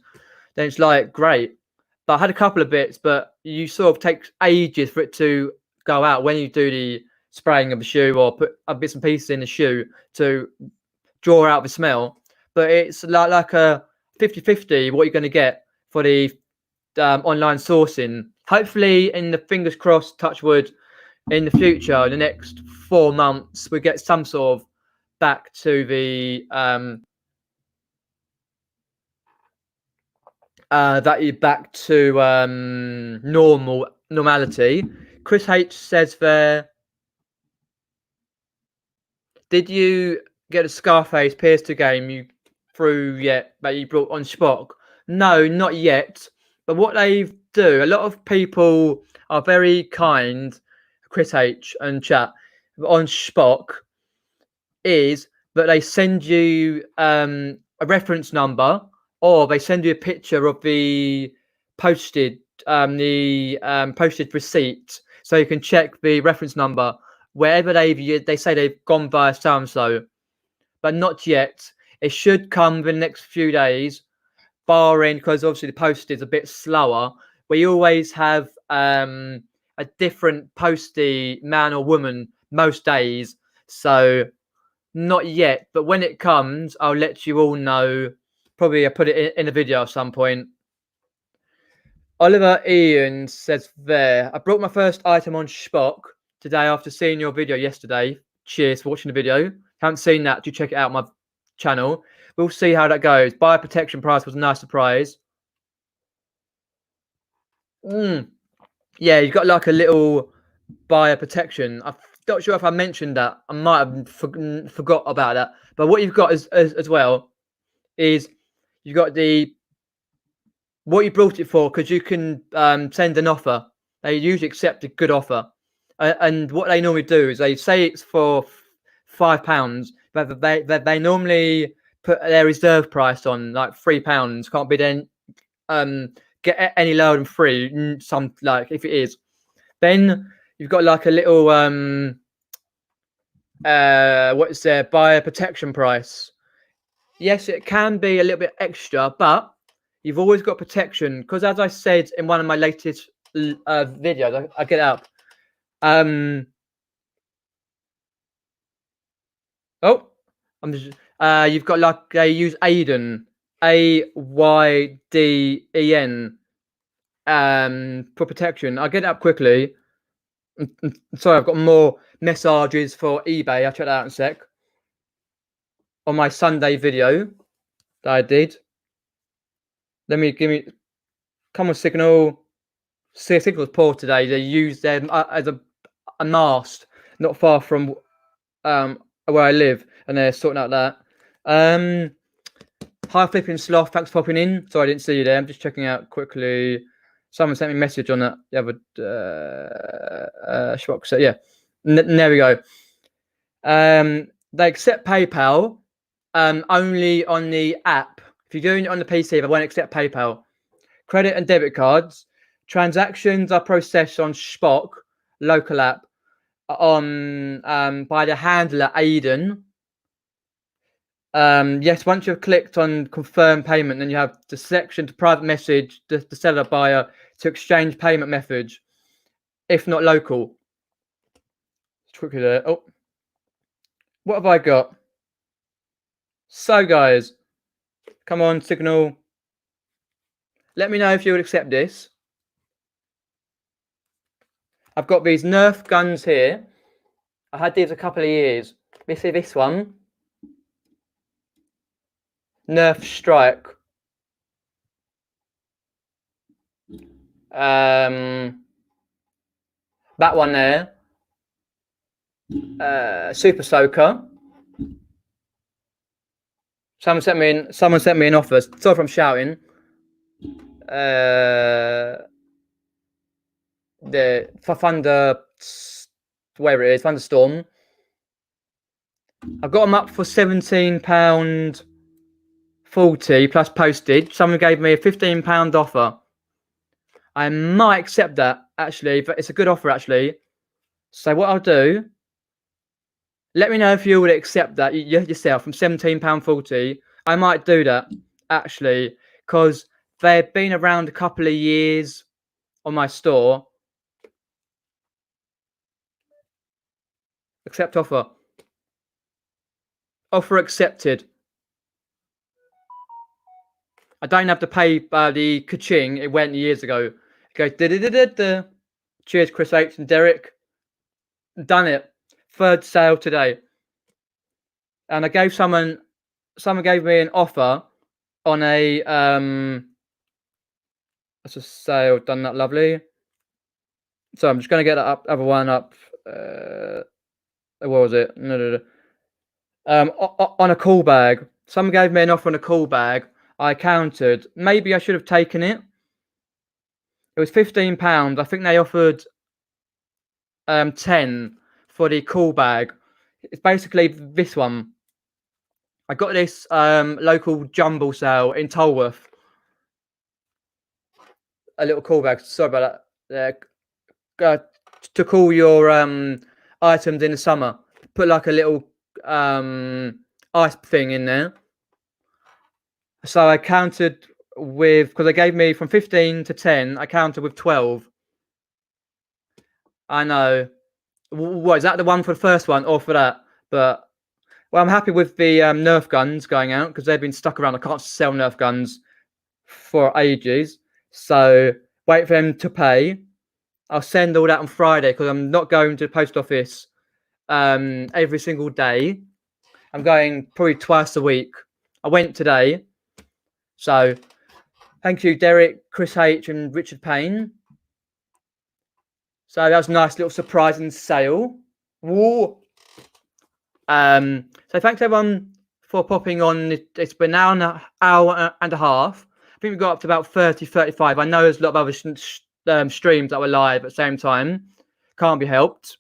[SPEAKER 1] then it's like great. But I had a couple of bits, but you sort of take ages for it to go out when you do the spraying of the shoe or put bits and pieces in the shoe to draw out the smell. But it's like a 50-50 what you're going to get for the online sourcing. Hopefully, in the fingers crossed, touch wood, in the future, in the next 4 months, we get some sort of back to the normality. Chris H says there, did you get a Scarface PS2 game you threw yet that you brought on Spock? No, not yet. But what they do, a lot of people are very kind, Chris H and chat on Spock, is that they send you a reference number, or they send you a picture of the posted posted receipt, so you can check the reference number wherever they say they've gone via so and so, but not yet. It should come in the next few days, barring, because obviously the post is a bit slower. We always have a different postie, man or woman, most days. So not yet, but when it comes, I'll let you all know. Probably I'll put it in a video at some point. Oliver Ian says there, I brought my first item on Spock today after seeing your video yesterday. Cheers for watching the video. Haven't seen that, do check it out on my channel. We'll see how that goes. Buyer protection price was a nice surprise. Yeah, you've got like a little buyer protection. I'm not sure if I mentioned that. I might have forgot about that. But what you've got as well is you've got what you brought it for, because you can send an offer. They usually accept a good offer. And what they normally do is they say it's for £5, but they normally put their reserve price on like £3. Can't be then get any lower than £3. Some, like, if it is, then you've got like a little what is their buyer protection price. Yes, it can be a little bit extra, but you've always got protection, because as I said in one of my latest videos, I get up. You've got like they use Aiden, AYDEN, for protection. I'll get it up quickly. Sorry, I've got more messages for eBay. I'll check that out in a sec. On my Sunday video that I did. Come on, Signal. Signal's poor today. They use them as a mast not far from where I live, and they're sorting out that. Hi, Flipping Sloth. Thanks for popping in. Sorry, I didn't see you there. I'm just checking out quickly. Someone sent me a message on that the other shop. So yeah, there we go. They accept PayPal only on the app. If you're doing it on the PC, they won't accept PayPal. Credit and debit cards. Transactions are processed on Spock, local app, on by the handler Aiden. Yes, once you've clicked on confirm payment, then you have the section to private message the seller buyer to exchange payment methods, if not local. Quickly there. Oh, what have I got? So guys, come on, Signal. Let me know if you would accept this. I've got these Nerf guns here. I had these a couple of years. This is this one. Nerf Strike. That one there. Super Soaker. Someone sent me an offer. Sorry if I'm shouting. The Thunder, whatever it is, Thunderstorm. I've got them up for £17.40 plus postage. Someone gave me a £15 offer. I might accept that, actually, but it's a good offer, actually. So what I'll do, let me know if you would accept that yourself from £17.40. I might do that, actually, because they've been around a couple of years on my store. Accept offer. Offer accepted. I don't have to pay the ka-ching. It went years ago. It goes da-da-da-da-da. Cheers, Chris H and Derek. Done it. Third sale today. And I gave someone gave me an offer on a that's a sale. Done that, lovely. So I'm just gonna get that other one up. What was it? No. On a call bag. Someone gave me an offer on a call bag. I countered. Maybe I should have taken it. It was £15. I think they offered 10 for the call bag. It's basically this one. I got this local jumble sale in Tolworth. A little call bag. Sorry about that. To call your items in the summer. Put like a little ice thing in there. So I counted with, because they gave me from 15 to 10, I counted with 12. I know. What is that, the one for the first one or for that? But well, I'm happy with the Nerf guns going out because they've been stuck around. I can't sell Nerf guns for ages. So wait for them to pay. I'll send all that on Friday because I'm not going to the post office every single day. I'm going probably twice a week. I went today. So thank you, Derek, Chris H, and Richard Payne. So that was a nice little surprising sale. Whoa. So thanks everyone for popping on. It's been an hour and a half. I think we got up to about 30, 35. I know there's a lot of other streams that were live at the same time. Can't be helped.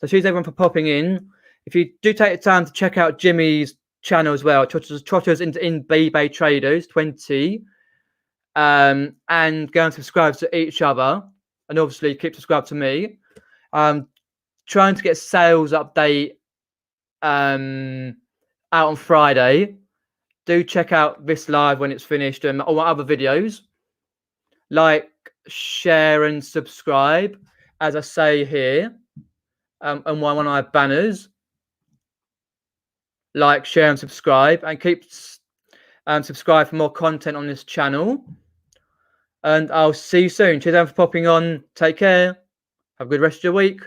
[SPEAKER 1] So cheers everyone for popping in. If you do take the time to check out Jimmy's channel as well, Trotters in eBay Traders 20, and go and subscribe to each other, and obviously keep subscribed to me. Trying to get sales update out on Friday. Do check out this live when it's finished and all my other videos. Like, share, and subscribe, as I say here, and one of my banners. Like, share, and subscribe, and keep subscribe for more content on this channel. And I'll see you soon. Cheers for popping on. Take care. Have a good rest of your week.